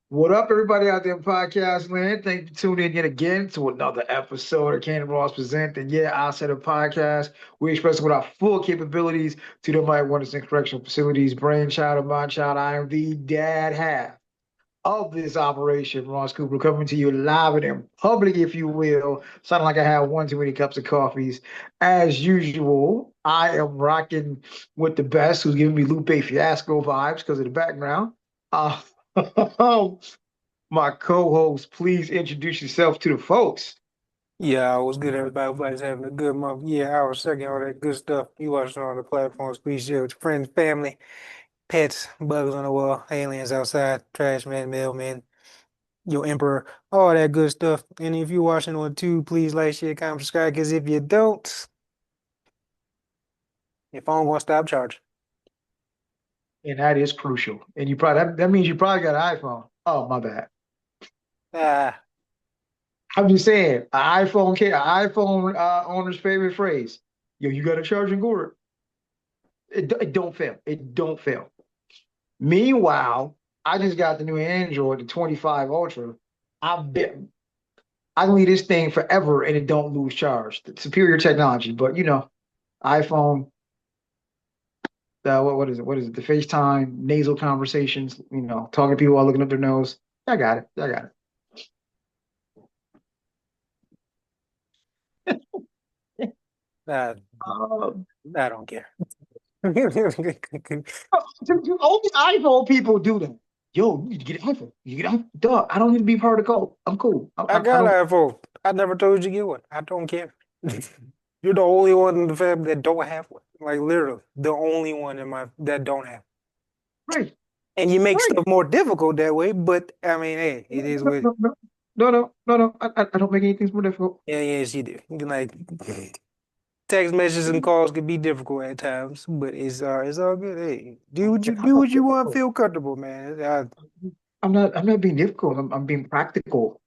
What up, everybody out there in podcast land? Thank you for tuning in yet again to another episode of Cannon Ross Present. And yeah, I said a podcast. We express with our full capabilities to the Mighty Wonders and Correctional Facilities, brainchild of my child. I am the dad half of this operation, Ross Cooper, coming to you live and in public, if you will. Sounding like I have one too many cups of coffees. As usual, I am rocking with the best, who's giving me Lupe Fiasco vibes because of the background. Uh, my co-host, please introduce yourself to the folks. Yeah, I was good, everybody. Everybody's having a good month. Yeah, I was checking all that good stuff. You watching on the platforms. Please share with your friends, family, pets, bugs on the wall, aliens outside, trash man, mailman, your emperor, all that good stuff. And if you're watching on YouTube, please like, share, comment, subscribe. Because if you don't, your phone won't stop charging. And that is crucial. And you probably that means you probably got an iPhone. Oh, my bad. Ah, I'm just saying, an iPhone owner's favorite phrase. Yo, you got a charging cord. It don't fail. It don't fail. Meanwhile, I just got the new Android, the 25 Ultra. I've been I can leave this thing forever and it don't lose charge. The superior technology, but iPhone, what is it? What is it? The FaceTime, nasal conversations, talking to people while looking up their nose. I got it. I got it. I, Um, I don't care. Only iPhone people do that. Yo, you need to get an iPhone. You get an iPhone. Duh, I don't need to be part of the cult. I'm cool. I I got don't. an iPhone. I never told you to get one. I don't care. You're the only one in the family that don't have one. Like literally, the only one in my that don't have. Right, And you make right. stuff more difficult that way, but I mean, hey, it No, is no, what. no, no, no, no, no, no. I don't make anything more difficult. Yeah, yes, you do. You can like text messages and calls can be difficult at times, but it's all good. Hey, I'm do not what you want, difficult. feel comfortable, man. I'm not being difficult. I'm being practical.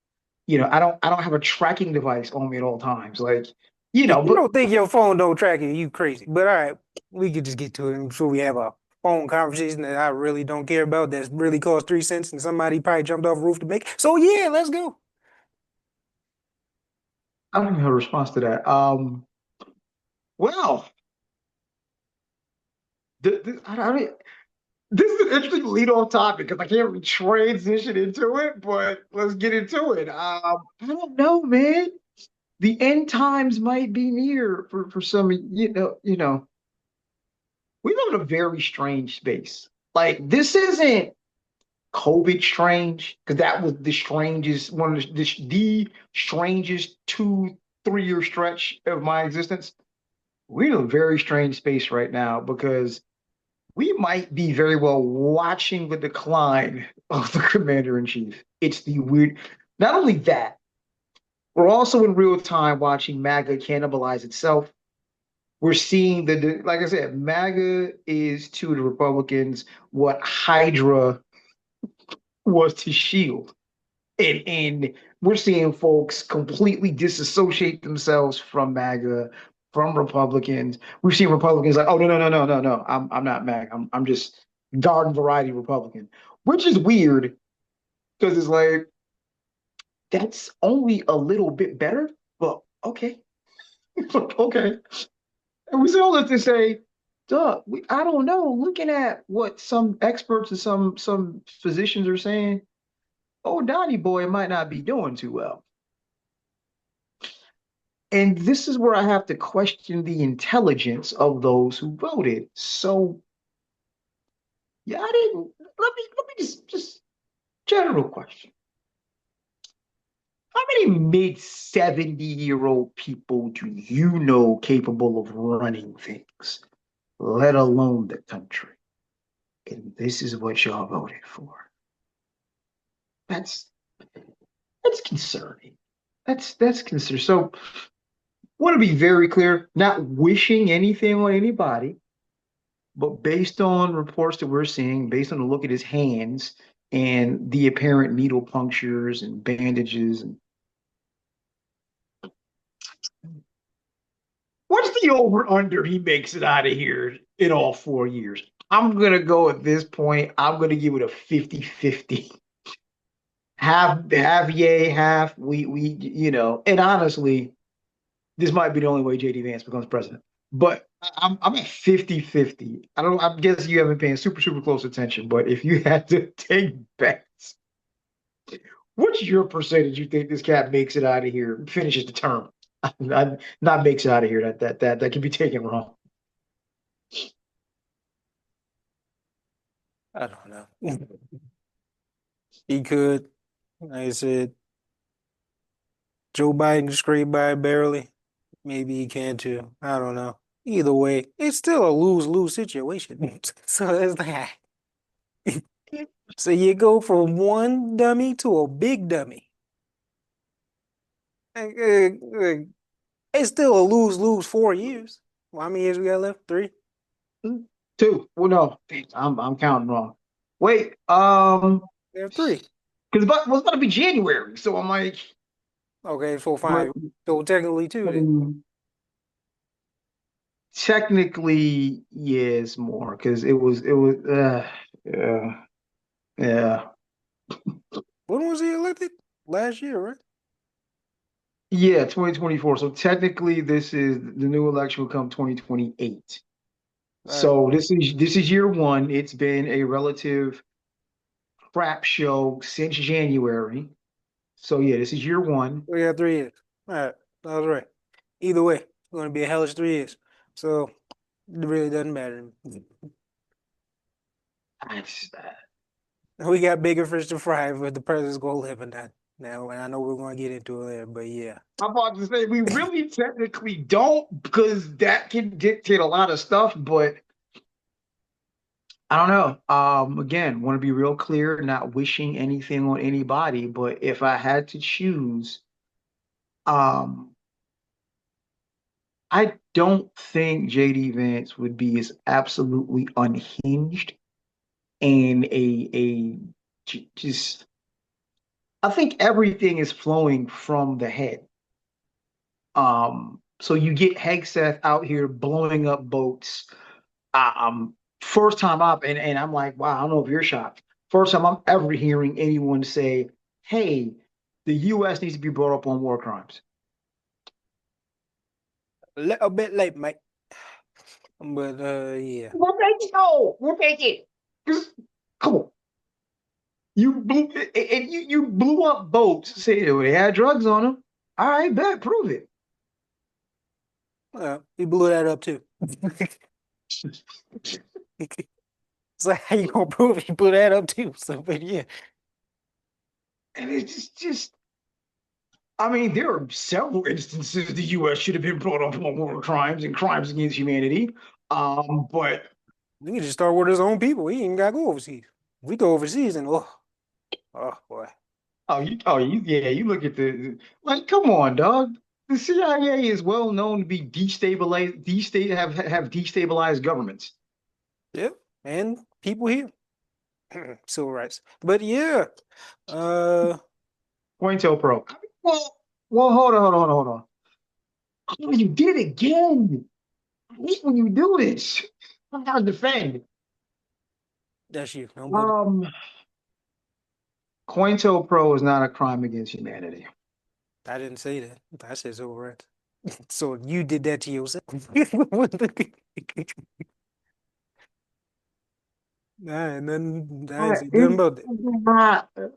I don't have a tracking device on me at all times. Like, If you but don't think your phone don't track you, you crazy. But all right, we could just get to it. I'm sure we have a phone conversation that I really don't care about that's really cost 3 cents and somebody probably jumped off a roof to make. So yeah, let's go. I don't have a response to that. Well, I don't, this is an interesting lead on topic because I can't really transition into it, but let's get into it. I don't know, man. The end times might be near for some. We live in a very strange space. Like this isn't COVID strange because that was the strangest one of the strangest 2 3 year stretch of my existence. We're in a very strange space right now because we might be very well watching the decline of the commander in chief. It's the weird. Not only that, we're also in real time watching MAGA cannibalize itself. We're seeing like I said, MAGA is to the Republicans what Hydra was to Shield, and we're seeing folks completely disassociate themselves from MAGA, from Republicans. We've seen Republicans like, oh no, I'm not MAGA. I'm just garden variety Republican, which is weird because it's like that's only a little bit better, but okay, okay. And we say all this to say, duh, I don't know. Looking at what some experts and some physicians are saying, oh, Donnie boy might not be doing too well. And this is where I have to question the intelligence of those who voted. So yeah, I didn't. Let me just general question. How many mid 70-year-old people do you know capable of running things, let alone the country? And this is what y'all voted for. That's that's concerning. That's concerning. So want to be very clear, not wishing anything on anybody, but based on reports that we're seeing, based on the look at his hands and the apparent needle punctures and bandages, and what's the over under he makes it out of here in all 4 years? I'm gonna go at this point, I'm gonna give it a 50-50. half yay, half and honestly, this might be the only way JD Vance becomes president. But I'm at 50-50. I don't I'm guessing you haven't paying super close attention, but if you had to take bets, what's your percentage you think this cat makes it out of here, finishes the term? Not makes it out of here. That can be taken wrong. I don't know. He could. Like I said, Joe Biden can scrape by barely. Maybe he can too. I don't know. Either way, it's still a lose-lose situation. So it's like, so you go from one dummy to a big dummy. Like, it's still a lose-lose 4 years. Well, how many years we got left? Three? Two. Well, no, I'm counting wrong. Wait, We have three. because it was about to be January, so I'm like, Okay, so but five. So technically two then. technically, yes, more because yeah, yeah, When was he elected? Last year, right? yeah, 2024. So technically, this is the new election will come 2028. All right. So this is year one. It's been a relative crap show since January. So yeah, this is year one. We got 3 years. All right. That was right. Either way, it's going to be a hellish 3 years. So it really doesn't matter. I, We got bigger fish to fry if the president's going to live in that now. And I know we're going to get into it later, but yeah. I'm about to say we really technically don't because that can dictate a lot of stuff, but I don't know. Again, want to be real clear, not wishing anything on anybody, but if I had to choose, um, I don't think JD Vance would be as absolutely unhinged and just I think everything is flowing from the head. So you get Hegseth out here blowing up boats. First time up, and I'm like, wow, I don't know if you're shocked. First time I'm ever hearing anyone say, hey, the US needs to be brought up on war crimes. A little bit late, mate. But yeah. We'll make it. Oh, we'll make it. Come on. You blew up boats, say they had drugs on them. All right, bet, prove it. He blew that up too. It's like, how you gonna prove he blew that up too? So, but yeah. And it's just I mean, there are several instances the U.S. should have been brought up on war crimes and crimes against humanity. But We can just start with his own people. He ain't even gotta go overseas. We go overseas and oh boy. yeah, you look at like, come on, dog. The CIA is well known to be have destabilized governments. Yep. And people here. Civil rights. But yeah. Uh COINTELPRO. Well, hold on. Oh, you did it again. I hate when you do this. I gotta defend. that's you. Don't put Um, COINTELPRO is not a crime against humanity. I didn't say that. I said civil rights. So you did that to yourself. Nah, nothing. I didn't say nothing It's about that. not.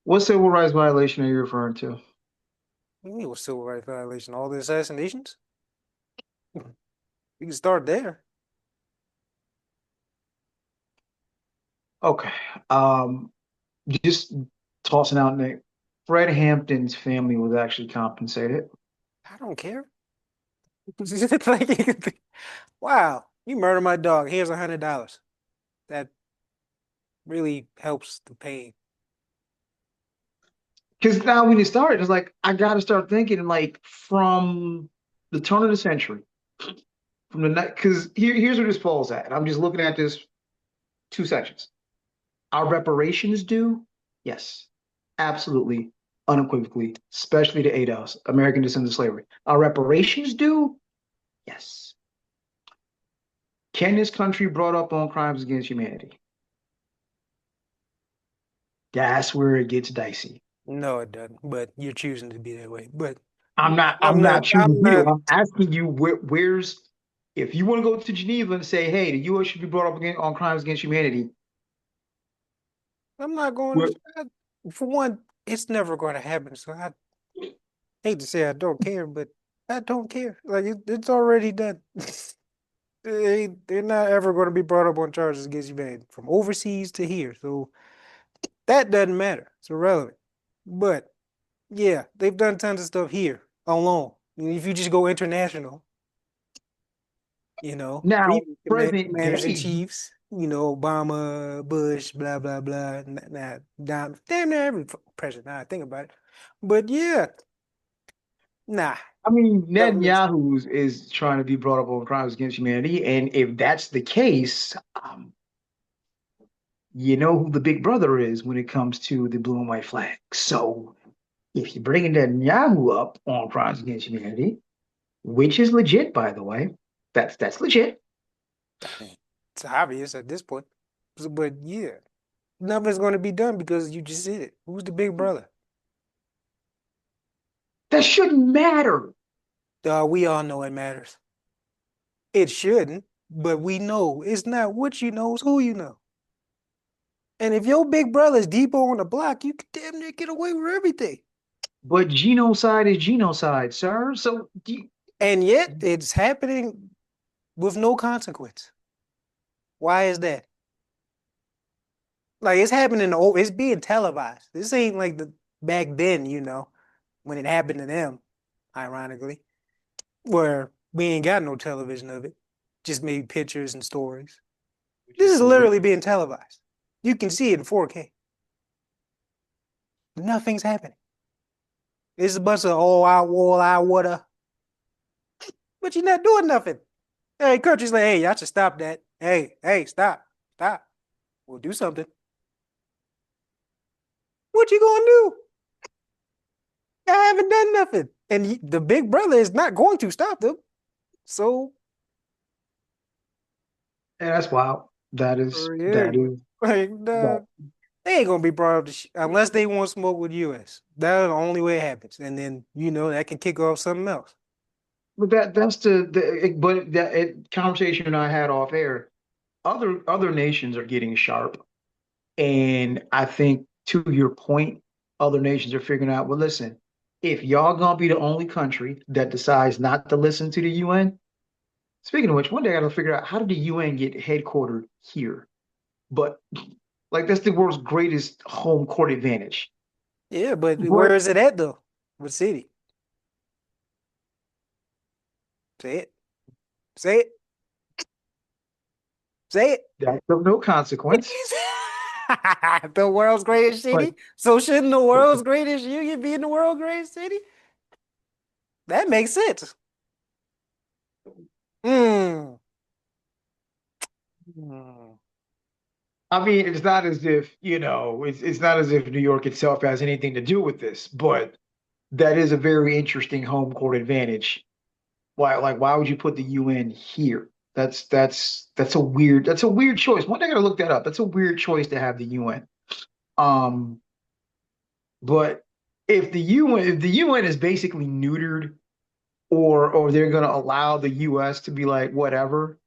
What civil rights violation are you referring to? It was civil rights violation. All the assassinations. We can start there. Okay. Um, just tossing out name. Fred Hampton's family was actually compensated. I don't care. Like, wow, you murdered my dog. Here's $100. That really helps the pain. Because now when it started, it's like I gotta start thinking like from the turn of the century, from the night because here's where this falls at. I'm just looking at this two sections. Our reparations due? Yes, absolutely, unequivocally, especially to ADOS, American Descendants of Slavery. Our reparations due? Yes. Can this country brought up on crimes against humanity? That's where it gets dicey. No, it doesn't. But you're choosing to be that way. But I'm not. I'm I'm not. not choosing I'm you. not. I'm asking you where's if you want to go to Geneva and say, hey, the U.S. should be brought up again on crimes against humanity. I'm not going Where, to. For one, it's never going to happen. So I hate to say I don't care, but I don't care. Like it's already done. They're not ever going to be brought up on charges against humanity from overseas to here. So that doesn't matter. It's irrelevant. But yeah, they've done tons of stuff here alone. If you just go international, now, previous present commanders in day, chiefs, Obama, Bush, blah blah blah. Damn near every president. Now I think about it, but yeah, nah, I mean, governments. Netanyahu is trying to be brought up on crimes against humanity, and if that's the case, you know who the big brother is when it comes to the blue and white flag. So if you're bringing Netanyahu up on crimes against humanity, which is legit, by the way, that's legit. I mean, it's obvious at this point. But yeah, nothing's going to be done because you just said it. Who's the big brother? That shouldn't matter. We all know it matters. It shouldn't, but we know it's not what you know, it's who you know. And if your big brother's deeper on the block, you can damn near get away with everything. But genocide is genocide, sir. So And yet it's happening with no consequence. Why is that? Like it's happening, it's being televised. This ain't like the back then, when it happened to them, ironically, where we ain't got no television of it, just maybe pictures and stories. which This is is the way. literally being televised. You can see it in 4K. Nothing's happening. It's a bunch of all out water, but you're not doing nothing. Hey, country's like, hey, y'all should stop that. Hey, stop. We'll do something. What you gonna do? I haven't done nothing. And the big brother is not going to stop them. So, And that's wild. That is yeah, that is like, that. they ain't gonna be brought up to unless they want smoke with US. That's the only way it happens. And then, that can kick off something else. But that's but conversation I had off air. Other nations are getting sharp, and I think to your point, other nations are figuring out. Well, listen, if y'all gonna be the only country that decides not to listen to the UN, speaking of which, one day I gotta figure out how did the UN get headquartered here? But like that's the world's greatest home court advantage. Yeah, but But where is it at though? What city? Say it. Say it. Say it. that's of no consequence. The world's greatest But city. So shouldn't the world's greatest union be in the world's greatest city? That makes sense. Hmm. Hmm. I mean, it's not as if, it's not as if New York itself has anything to do with this, but that is a very interesting home court advantage. Why would you put the UN here? That's a weird choice. One day I gotta look that up. That's a weird choice to have the UN. Um, but if the UN is basically neutered or they're gonna allow the US to be like whatever,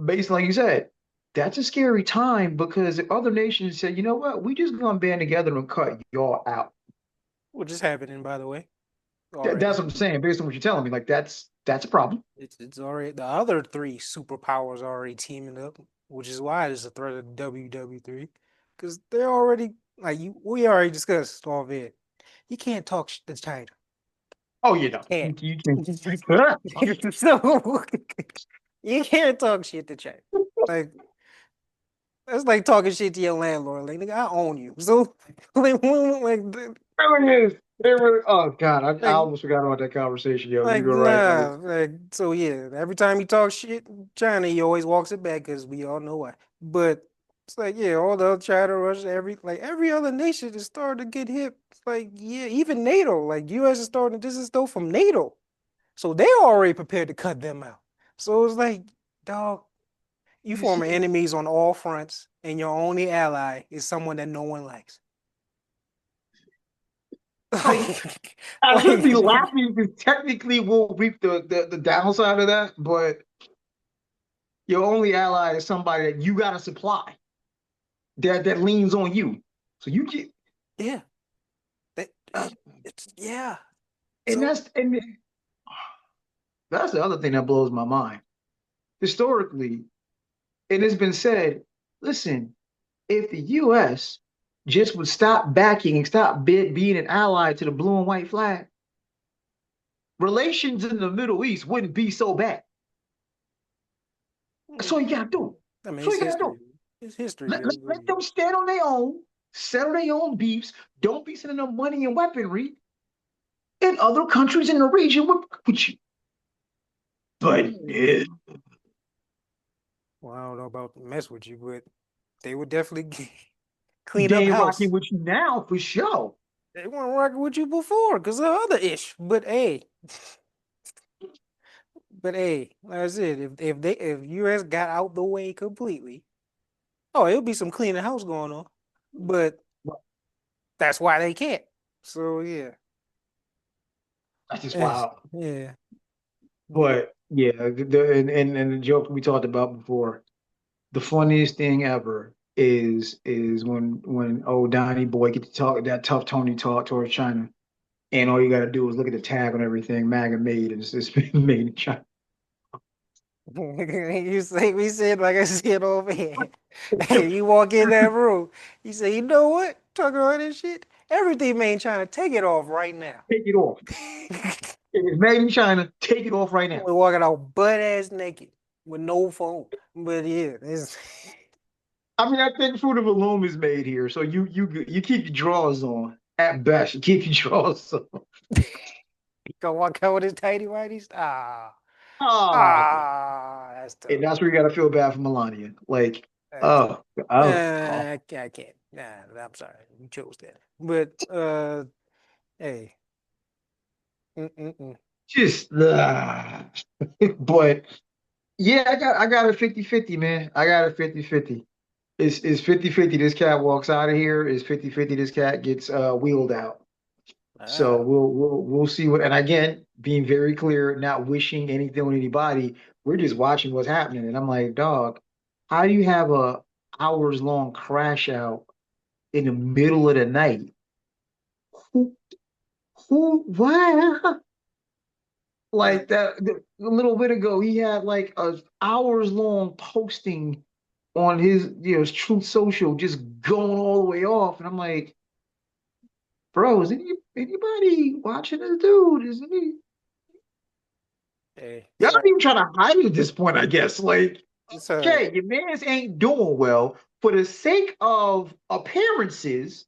based like you said, that's a scary time because if other nations say, you know what, we just gonna band together and cut y'all out. Which is happening, by the way, That's already. what I'm saying, based on what you're telling me. Like that's a problem. It's already the other three superpowers are already teaming up, which is why there's a threat of WW3. Because they're already we already discussed all of it. You can't talk to China. Oh, you know, Can't. you can. So you can't talk shit to China. Like that's like talking shit to your landlord. Like, nigga, I own you. So Really is. It really, oh God, I like almost forgot about that conversation. Yo, like you're right. Like, nah. So yeah, every time he talks shit in China, he always walks it back because we all know why. But it's like yeah, all the other China, Russia, every other nation is starting to get hit. It's like yeah, even NATO, like US is starting to distance from NATO. So they're already prepared to cut them out. So it's like, dog. You You see, forming enemies on all fronts, and your only ally is someone that no one likes. like Like, I should be like, laughing because technically we'll reap the downside of that, but your only ally is somebody that you got to supply that leans on you. So you get, yeah, that, it's yeah. and So that's the other thing that blows my mind. Historically, it has been said, listen, if the U.S. just would stop backing and stop being an ally to the blue and white flag, relations in the Middle East wouldn't be so bad. That's all you mm, gotta do. I mean, That's all it's you gotta history. do. It's history, Let, though. let, But let them stand on their own, settle their own beefs. Don't be sending them money and weaponry. And other countries in the region would with you. But yeah, well, I don't know about mess with you, but they would definitely clean they up ain't rocking house. with you now for sure. They weren't rocking with you before because of other ish. But hey, like I said, if US got out the way completely, oh, it'll be some cleaning house going on. But that's why they can't. So yeah, That's just yes, wild. yeah, yeah. But yeah, and the joke we talked about before, the funniest thing ever is when old Donnie Boy get to talk that tough Tony talk towards China, and all you got to do is look at the tag on everything MAGA made, and it's been made in China. You say we said like I said over here. Hey, you walk in that room, you say, you know what? Talking all this shit. Everything made in China, take it off right now. Take it off. If it's made in China, take it off right now. We're walking out butt ass naked with no phone. But yeah, it's I mean, I think fruit of the loom is made here, so you keep your drawers on at best. You keep your drawers on. gonna walk out with his tighty whities. Ah, That's and tough. that's where you got to feel bad for Melania. Like, That's tough. oh. I can't. Nah, I'm sorry. You chose that. But hey, mm-mm-mm. Just but yeah, I got a 50-50, man. I got a 50-50. Is 50-50 this cat walks out of here? Is 50-50 this cat gets wheeled out? So Ah, we'll see what, and again, being very clear, not wishing anything on anybody. We're just watching what's happening. And I'm like, dog, how do you have a hours long crash out in the middle of the night? Who what? uh, Like that a little bit ago, he had like a hours long posting on his his Truth Social, just going all the way off, and I'm like, bro, is anybody watching this dude? Is any hey, y'all not even trying to hide it at this point? I guess like, it's okay, your man's ain't doing well for the sake of appearances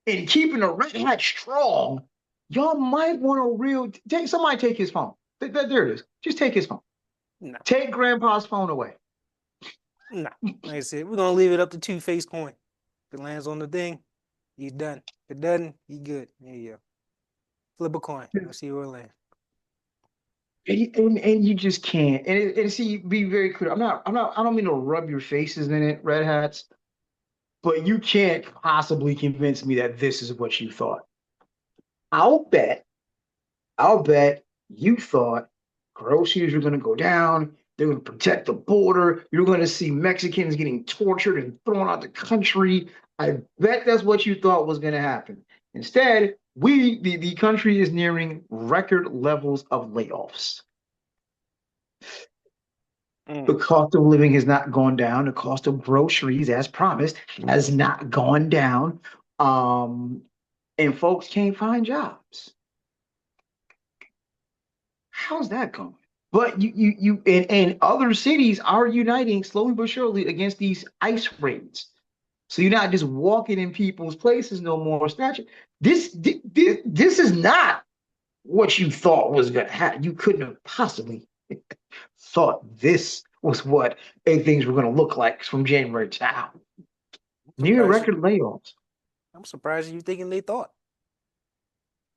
and keeping the red hat strong. Y'all might want to take somebody take his phone. There it is. Just take his phone. no, Take grandpa's phone away. no. Like I said, we're gonna leave it up to two-faced coin. If it lands on the thing, he's done. If it doesn't, he good. There you go. Flip a coin. Let's see where it lands. And you just can't. And see, be very clear. I don't mean to rub your faces in it, red hats, but you can't possibly convince me that this is what you thought. I'll bet, I'll bet you thought groceries are going to go down. They're going to protect the border. You're going to see Mexicans getting tortured and thrown out the country. I bet that's what you thought was going to happen. Instead, the country is nearing record levels of layoffs. The Mm. cost of living has not gone down. The cost of groceries, as promised, has not gone down. Um, and folks can't find jobs. How's that going? But and other cities are uniting slowly but surely against these ICE raids. So you're not just walking in people's places no more. Snatching. This is not what you thought was going to happen. You couldn't have possibly thought this was what things were going to look like from January to now. I'm Near surprised you. record layoffs. I'm surprised you thinking they thought.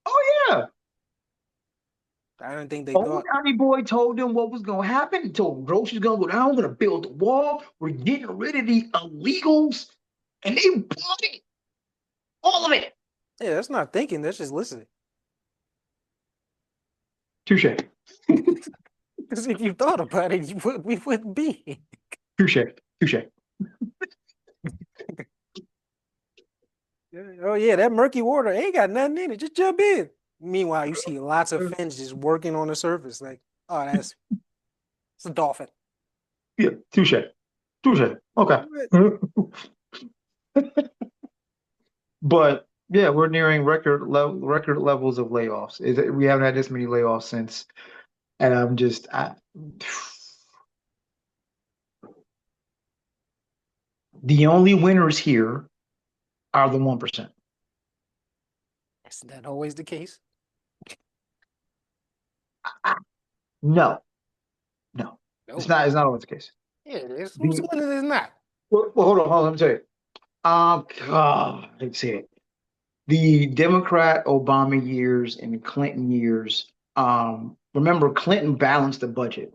Oh yeah, I don't think they Old thought. County Boy told them what was going to happen. He told them groceries going to go down. We're going to build a wall. We're getting rid of the illegals. And they bought it. All of it. Yeah, that's not thinking. That's just listening. Touche. Because if you thought about it, we wouldn't be here. Touche. Touche. Oh yeah, that murky water ain't got nothing in it. Just jump in. Meanwhile, you see lots of fins just working on the surface. Like, oh, that's it's a dolphin. Yeah. Touche. Touche. Okay. What? But yeah, we're nearing record levels of layoffs. We haven't had this many layoffs since, and the only winners here are the 1%. Isn't that always the case? No, no, it's No. not. It's not always the case. Yeah, it is. Who's The winning is not. hold on, let me tell you. God, let's see it. The Democrat Obama years and the Clinton years. Remember Clinton balanced the budget.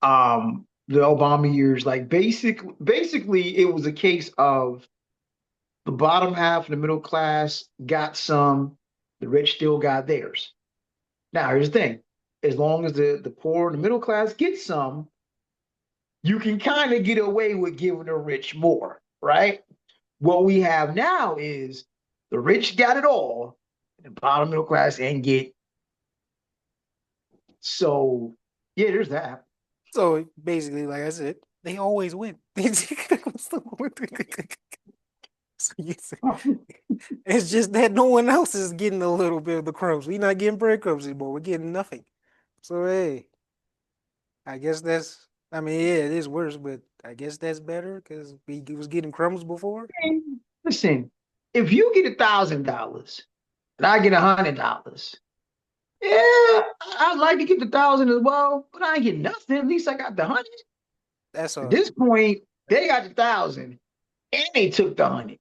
The Obama years, like basically, it was a case of the bottom half of the middle class got some, the rich still got theirs. Now, here's the thing: as long as the poor and the middle class get some, you can kind of get away with giving the rich more, right? What we have now is the rich got it all, and the bottom middle class ain't get. So, yeah, there's that. So basically, like I said, they always win. So it's just that no one else is getting a little bit of the crumbs. We're not getting breadcrumbs anymore. We're getting nothing. So hey, I guess that's. I mean, yeah, it is worse, but I guess that's better because we was getting crumbs before. Listen, if you get $1,000 and I get $100, yeah, I'd like to get the 1,000 as well, but I ain't get nothing. At least I got the 100. That's At a this point, they got the 1,000 and they took the 100.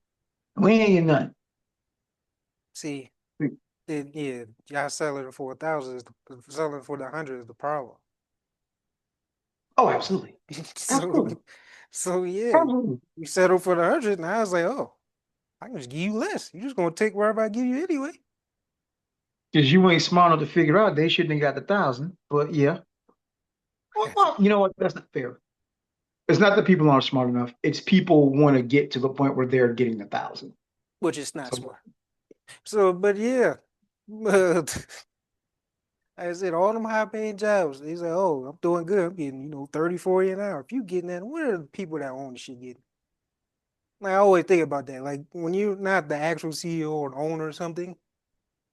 We ain't get nothing. see. Then yeah, y'all selling it for 1,000 is selling for the 100 is the problem. Oh, absolutely. So, Absolutely. so yeah, Absolutely. we settled for the 100. Now I was like, oh, I can just give you less. You're just gonna take wherever I give you anyway. Because you ain't smart enough to figure out they shouldn't have got the 1,000. But yeah. Well, you know what? That's not fair. It's not that people aren't smart enough. It's people want to get to the point where they're getting 1,000. Which is not So smart. So, but yeah, but like I said, all them high paying jobs, they say, oh, I'm doing good. I'm getting, 30, 40 an hour. If you getting that, what are the people that own the shit getting? Like, I always think about that. Like, when you're not the actual CEO or owner or something,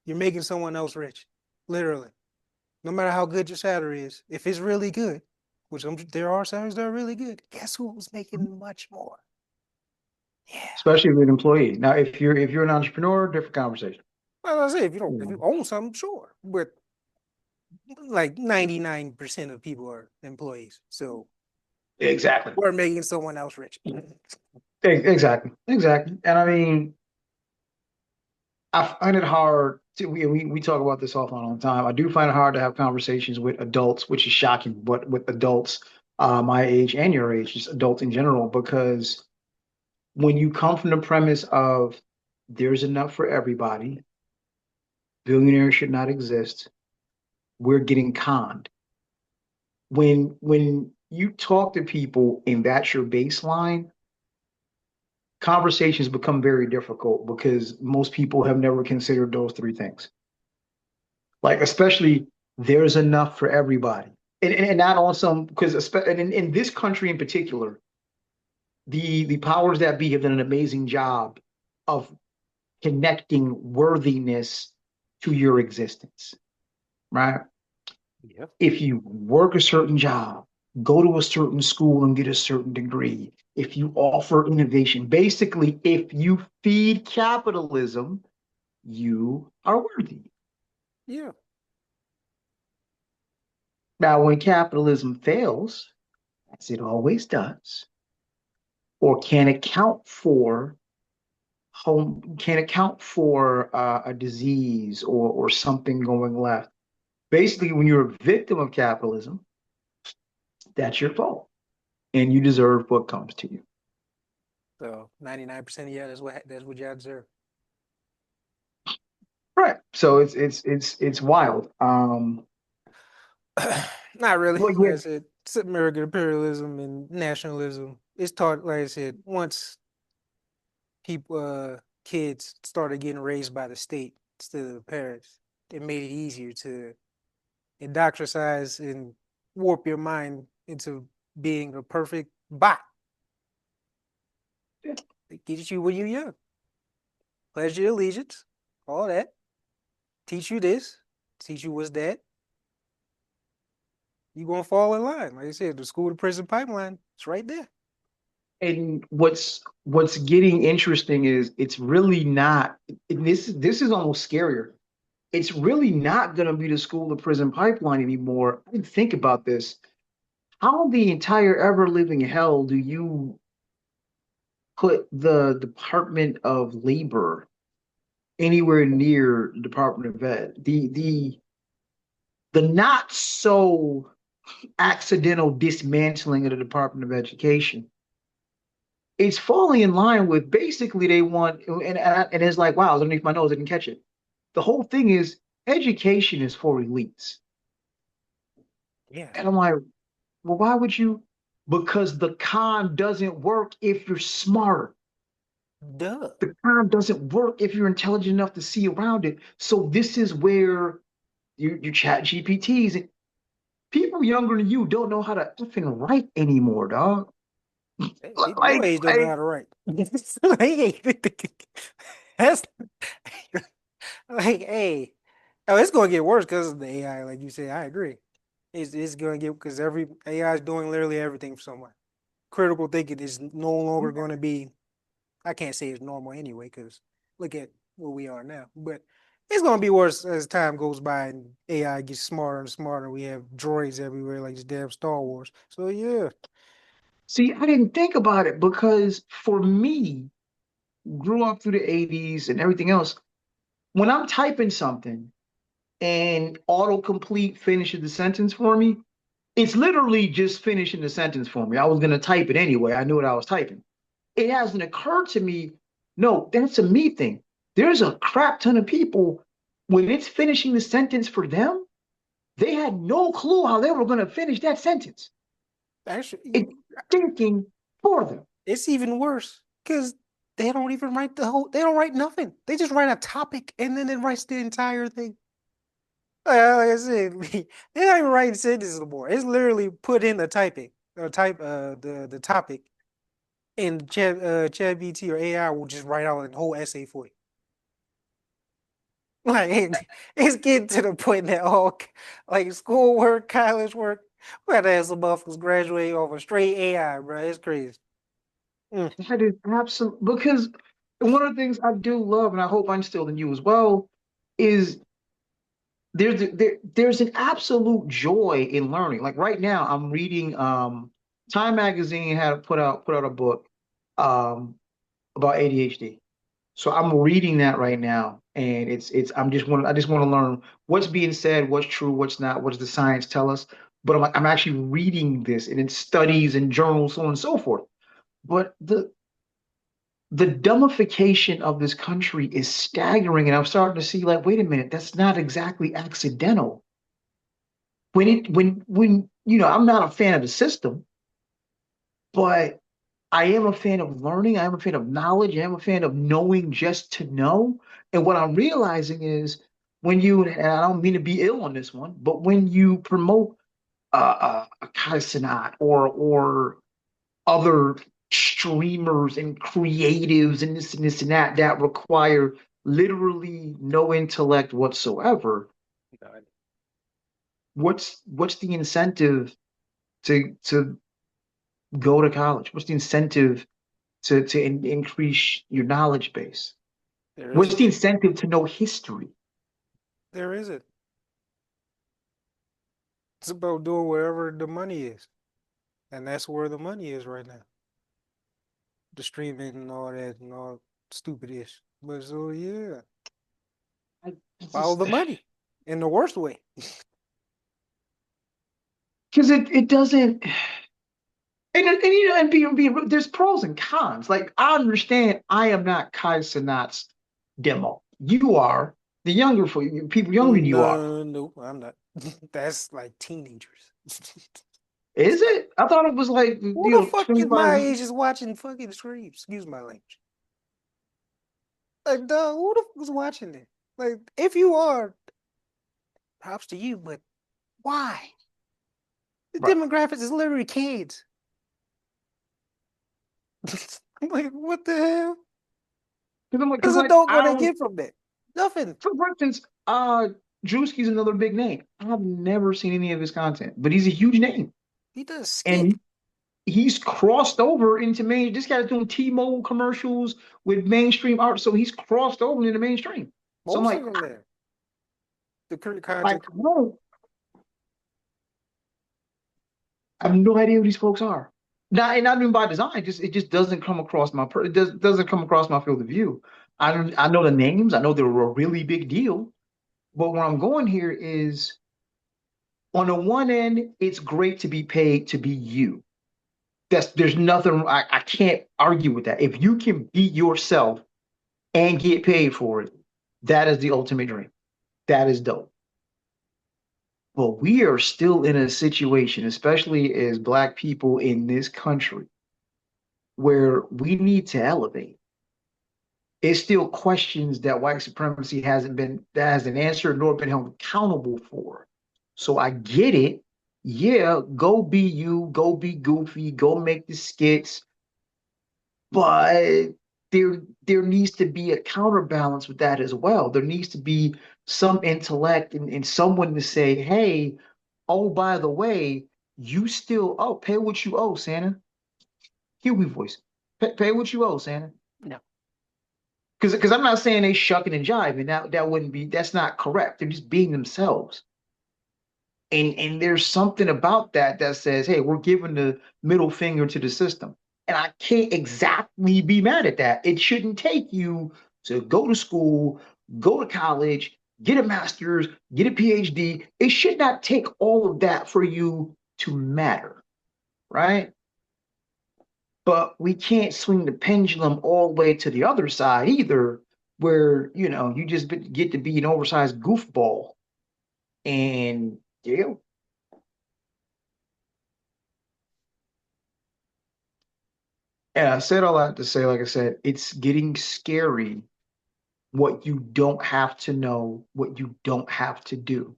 you're making someone else rich. Literally. No matter how good your salary is, if it's really good, which there are salaries that are really good, guess who's making much more? Yeah. especially with an employee. Now, if you're an entrepreneur, different conversation. Well, I say if Yeah. you own something, sure. But like 99% of people are employees. So Exactly. we're making someone else rich. Exactly. Exactly. And I mean, I find it hard to we talk about this offline all the time. I do find it hard to have conversations with adults, which is shocking, but with adults my age and your age, just adults in general, because when you come from the premise of there's enough for everybody, billionaires should not exist, we're getting conned. When you talk to people and that's your baseline, conversations become very difficult because most people have never considered those three things. Like, especially there's enough for everybody. And not on some, because in this country in particular, the powers that be have done an amazing job of connecting worthiness to your existence, right? Yeah. If you work a certain job, go to a certain school and get a certain degree, if you offer innovation, basically, if you feed capitalism, you are worthy. Yeah. Now, when capitalism fails, as it always does, or can't account for a disease or something going left, Basically, when you're a victim of capitalism, that's your fault, and you deserve what comes to you. So 99% yeah, that's what y'all deserve. Right. So it's wild. Not really. Well, Like yeah, I said, it's American imperialism and nationalism. It's taught, like I said, once people, kids started getting raised by the state instead of the parents, it made it easier to indoctrinize and warp your mind into being a perfect bot. yeah. It gets you when you're young. Pledge your allegiance, all that. Teach you this, teach you what's that. You gonna fall in line. Like I said, the school to prison pipeline, it's right there. And what's getting interesting is it's really not. This is almost scarier. It's really not going to be the school to prison pipeline anymore. I didn't think about this. How the entire ever living hell do you put the Department of Labor anywhere near the Department of Ed? The not so accidental dismantling of the Department of Education. It's falling in line with basically they want, and it's like, wow, underneath my nose, I didn't catch it. The whole thing is education is for elites. Yeah. And I'm like, well, why would you? Because the con doesn't work if you're smart. Duh. The con doesn't work if you're intelligent enough to see around it. So this is where you chat GPTs and people younger than you don't know how to effing write anymore, dog. People your age don't know how to write. That's like, hey, oh, it's gonna get worse because of the AI. Like you said, I agree. It's gonna get because every AI is doing literally everything for someone. Critical thinking is no longer going to be. I can't say it's normal anyway because look at where we are now. But it's gonna be worse as time goes by and AI gets smarter and smarter. We have droids everywhere, like this damn Star Wars. So yeah, See, I didn't think about it because for me, grew up through the 80s and everything else, when I'm typing something and autocomplete finishes the sentence for me, it's literally just finishing the sentence for me. I was going to type it anyway. I knew what I was typing. It hasn't occurred to me, no, that's a me thing. There's a crap ton of people, when it's finishing the sentence for them, they had no clue how they were going to finish that sentence. actually, It's thinking for them. it's even worse because they don't even write the whole. They don't write nothing. They just write a topic and then it writes the entire thing. Like I said, they're not even writing sentences anymore. It's literally put in the typing or type the topic, and Chat or AI will just write out a whole essay for you. Like it's getting to the point that all like schoolwork, college work, we had to have some motherfuckers graduate off of straight AI, bro. It's crazy. Mm. That is absolute because one of the things I do love, and I hope I'm still in you as well, is there's an absolute joy in learning. Like right now, I'm reading Time Magazine had put out a book um about ADHD. So I'm reading that right now, and it's I just want to learn what's being said, what's true, what's not, what does the science tell us. But I'm actually reading this, and it's studies and journals, so on and so forth. But the dumbification of this country is staggering, and I'm starting to see like, wait a minute, that's not exactly accidental. When I'm not a fan of the system, but I am a fan of learning. I am a fan of knowledge. I am a fan of knowing just to know. And what I'm realizing is and I don't mean to be ill on this one, but when you promote a Kaizenat or other streamers and creatives and this and that require literally no intellect whatsoever, God. what's the incentive to go to college? What's the incentive to increase your knowledge base? There What's isn't. the incentive to know history? There isn't. It's about doing wherever the money is, and that's where the money is right now. The streaming and all that and all stupid ish. But so yeah, I follow just the money in the worst way. because it doesn't. There's pros and cons. Like I understand, I am not Kai Cenat's demo. You are the younger for you, people younger than you are. No, no, I'm not. That's like teenagers. Is it? I thought it was like Who the fuck is 25. my age is watching fucking Scream? Excuse my language. Like, dog, who the fuck is watching it? Like, if you are, props to you, but why? The Right. demographics is literally kids. I'm like, what the hell? What Because is like adult I gonna don't. get from that? Nothing. For instance, Drewski's another big name. I've never seen any of his content, but he's a huge name, He does skit. and he's crossed over into main. This guy's doing T-Mobile commercials with mainstream art, so he's crossed over into mainstream. So I'm Most like, of them there. The current like, content. no, I have no idea who these folks are. Not and not even by design. Just it just doesn't come across it doesn't come across my field of view. I know the names. I know they're a really big deal. But where I'm going here is on the one end, it's great to be paid to be you. There's nothing I can't argue with that. If you can be yourself and get paid for it, that is the ultimate dream. That is dope. But we are still in a situation, especially as Black people in this country, where we need to elevate. It's still questions that white supremacy hasn't answered nor been held accountable for. So I get it. Yeah, go be you, go be goofy, go make the skits, but there needs to be a counterbalance with that as well. There needs to be some intellect and someone to say, hey, oh, by the way, you still pay what you owe, Santa. Huey voice. Pay what you owe, Santa. No. Because I'm not saying they shucking and jiving. That wouldn't be that's not correct. They're just being themselves. And there's something about that that says, hey, we're giving the middle finger to the system. And I can't exactly be mad at that. It shouldn't take you to go to school, go to college, get a master's, get a PhD. It should not take all of that for you to matter, right? But we can't swing the pendulum all the way to the other side either, where you just get to be an oversized goofball. And yeah, and I said all that to say, like I said, it's getting scary what you don't have to know, what you don't have to do.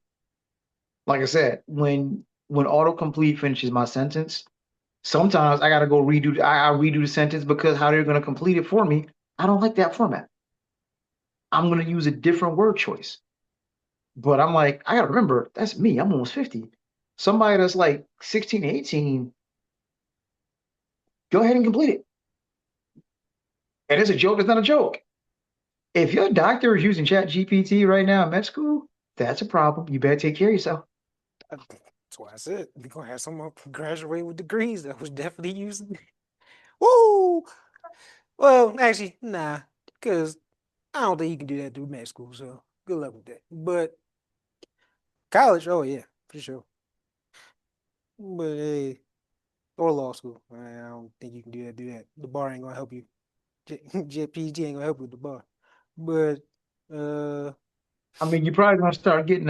Like I said, when autocomplete finishes my sentence, sometimes I gotta go redo I redo the sentence because how they're gonna complete it for me, I don't like that format. I'm gonna use a different word choice. But I'm like, I gotta remember, that's me. I'm almost 50. Somebody that's like 16, 18, go ahead and complete it. And it's a joke, it's not a joke. If your doctor is using Chat GPT right now in med school, that's a problem. You better take care of yourself. That's why I said we're gonna have someone graduate with degrees that was definitely using it. Woo! Well, actually, nah, because I don't think you can do that through med school, so good luck with that. But college, oh yeah, for sure. But hey, or law school. I don't think you can do that. The bar ain't gonna help you. JPG ain't gonna help you with the bar. But uh I mean, you're probably gonna start getting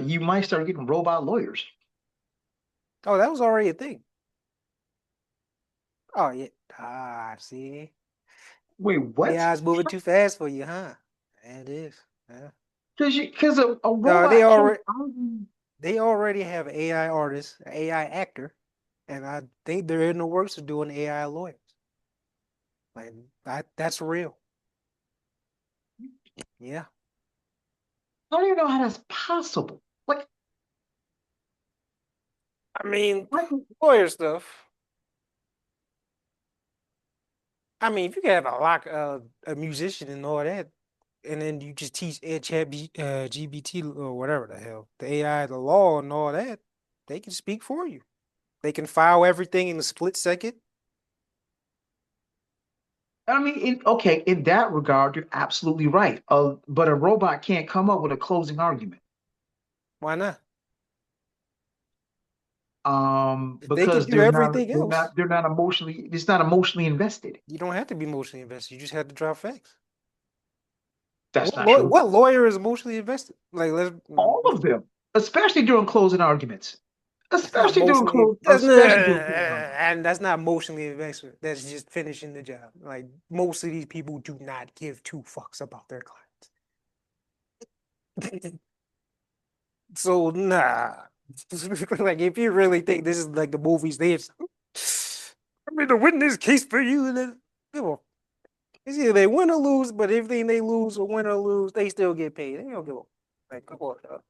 you might start getting robot lawyers. oh, that was already a thing. Oh yeah. Ah, see. Wait, what? AI is moving too fast for you, huh? It is. Yeah. Because a No, robot can't argue. they already have AI artists, AI actor, and I think they're in the works of doing AI lawyers. Like that's real. Yeah. I don't even know how that's possible. Like, I mean, like lawyer stuff. I mean, if you can have a musician and all that, and then you just teach GBT or whatever the hell, the AI, the law and all that, they can speak for you. They can file everything in a split second. I mean, okay, in that regard, you're absolutely right. But a robot can't come up with a closing argument. Why not? If they can Because do everything else, they're not emotionally, it's not emotionally invested. you don't have to be emotionally invested. You just have to drop facts. That's not true. What lawyer is emotionally invested? Like, All of them, especially during closing arguments, that's not especially during closing arguments. and that's not emotionally invested. That's just finishing the job. Like most of these people do not give two fucks about their clients. So nah. Like if you really think this is like the movies, I made a witness case for you. And then, it's either they win or lose, but everything they lose or win or lose, they still get paid. They don't give a like come on, dog.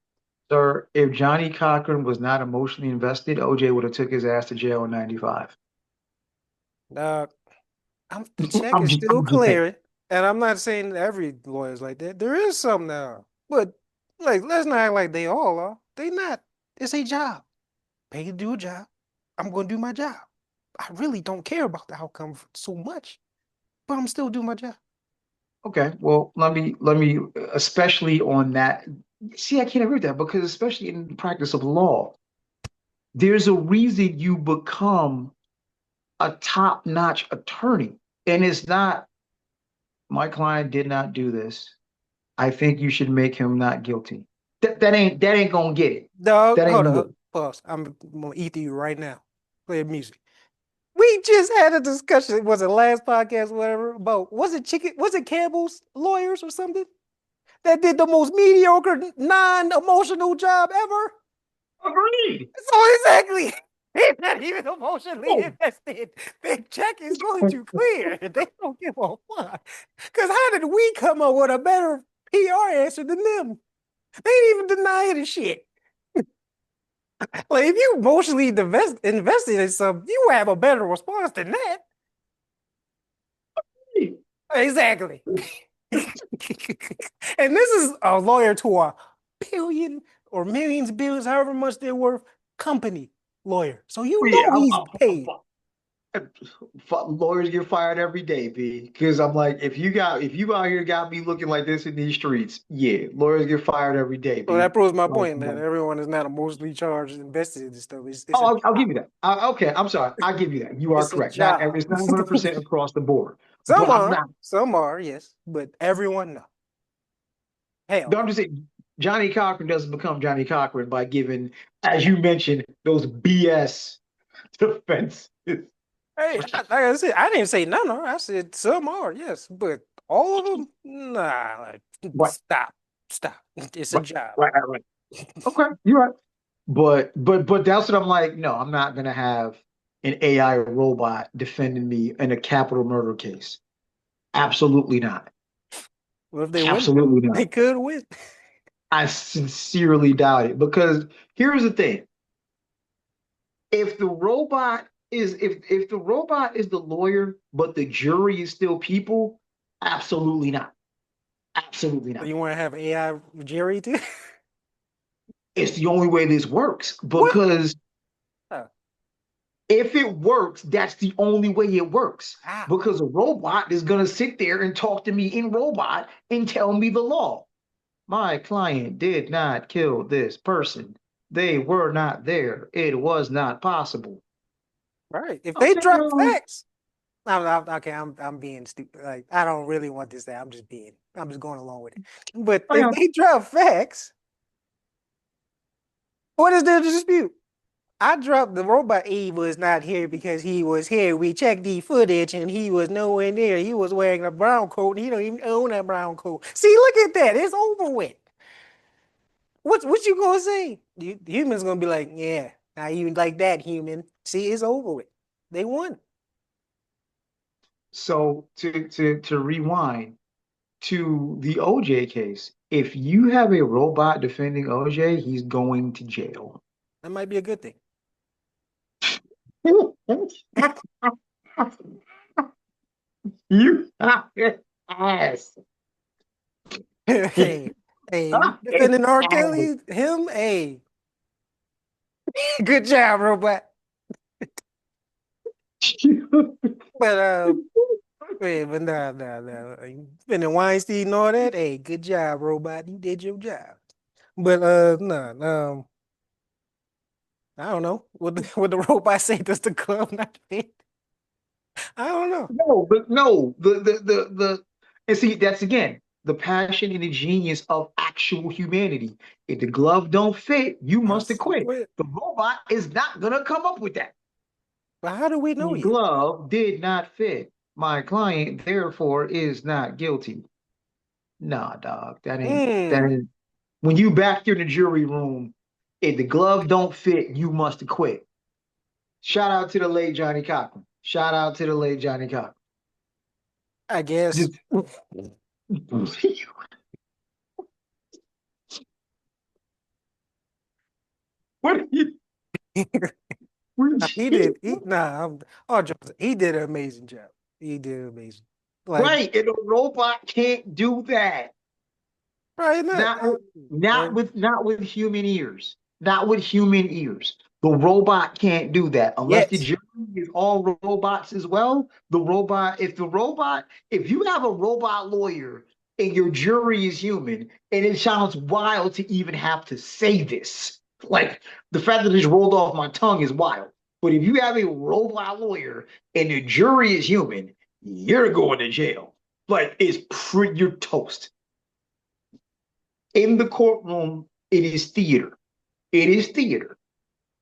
Sir, if Johnny Cochran was not emotionally invested, OJ would have took his ass to jail in '95. Dog, the check is still I'm just saying. clearing, and I'm not saying that every lawyer's like that. There is some now, but like let's not act like they all are. They not. It's a job. Pay to do a job. I'm going to do my job. I really don't care about the outcome so much, but I'm still doing my job. Okay, well, let me, especially on that. See, I can't agree with that because especially in the practice of law, there's a reason you become a top-notch attorney, and it's not my client did not do this. I think you should make him not guilty. That ain't gonna get it. Dog, That ain't hold gonna get up. it. Pause. I'm gonna eat to you right now. Play music. We just had a discussion. Was it last podcast, whatever? About was it chicken? Was it Campbell's lawyers or something that did the most mediocre, non-emotional job ever? Agreed. So exactly, he's not even emotionally Oh, invested. Their check is going to clear. They don't give a fuck. Because how did we come up with a better PR answer than them? They didn't even deny the shit. Like if you emotionally invested in something, you have a better response than that. Exactly. And this is a lawyer to a billion or millions, billions, however much they're worth, company lawyer. So you yeah, know he's paid. lawyers get fired every day, B. Because I'm like, if you out here got me looking like this in these streets, yeah, lawyers get fired every day, So that B. proves my Like, point that everyone is not emotionally charged and invested in this stuff. It's a I'll job. give you that. Okay, I'm sorry. I'll give you that. You are It's a correct. Not job. it's not 100% across the board, but Some are, yes, but everyone no. Hell I'm no. just saying Johnny Cochran doesn't become Johnny Cochran by giving, as you mentioned, those BS defenses. Hey, like I said, I didn't say none of them. I said some are, yes, but all of them, nah. Like, Right, stop, stop. It's a right, job. right. Okay, you're right. But that's what I'm like. No, I'm not gonna have an AI robot defending me in a capital murder case. Absolutely not. What if they win? Absolutely not. They could win. I sincerely doubt it because here's the thing. If the robot is if the robot is the lawyer, but the jury is still people, absolutely not. Absolutely So not. you want to have AI Jerry too? It's the only way this works What? because Oh, if it works, that's the only way it works. how? Because a robot is going to sit there and talk to me in robot and tell me the law. My client did not kill this person. They were not there. It was not possible. Right. If they Okay, drop well, facts, okay. I'm being stupid. Like I don't really want this. I'm just going along with it. But I if got they drop facts, what is there to dispute? I dropped the robot. He was not here because he was here. We checked the footage and he was nowhere near. He was wearing a brown coat and he don't even own that brown coat. See, look at that. It's over with. What you gonna say? The human's gonna be like, yeah, now you like that human. See, it's over with. They won. so to rewind to the OJ case, if you have a robot defending OJ, he's going to jail. That might be a good thing. You ass. Hey, hey, defending R. Kelly, him, hey, good job, robot. But wait, but nah. You defending Weinstein and all that. Hey, good job, robot. You did your job. But no, I don't know. What the robot say? Does the glove not fit? I don't know. No, but no, and see, that's again the passion and the genius of actual humanity. If the glove don't fit, you must Must acquit. quit. The robot is not gonna come up with that. But how do we know The yet? glove did not fit. My client, therefore, is not guilty. Nah, dog, that Mm, ain't. When you back there in the jury room, if the glove don't fit, you must acquit. Shout out to the late Johnny Cochran. Shout out to the late Johnny Cochran. I guess. Just what are you, He did. All jokes. He did an amazing job. He did amazing. Like, right, and a robot can't do that. probably not. Not with, But not with human ears. Not with human ears. The robot can't do that unless the yet, jury is all robots as well. If you have a robot lawyer and your jury is human, and it sounds wild to even have to say this. Like the fact that it just rolled off my tongue is wild. But if you have a robot lawyer and the jury is human, you're going to jail. Like you're toast. In the courtroom, it is theater. It is theater.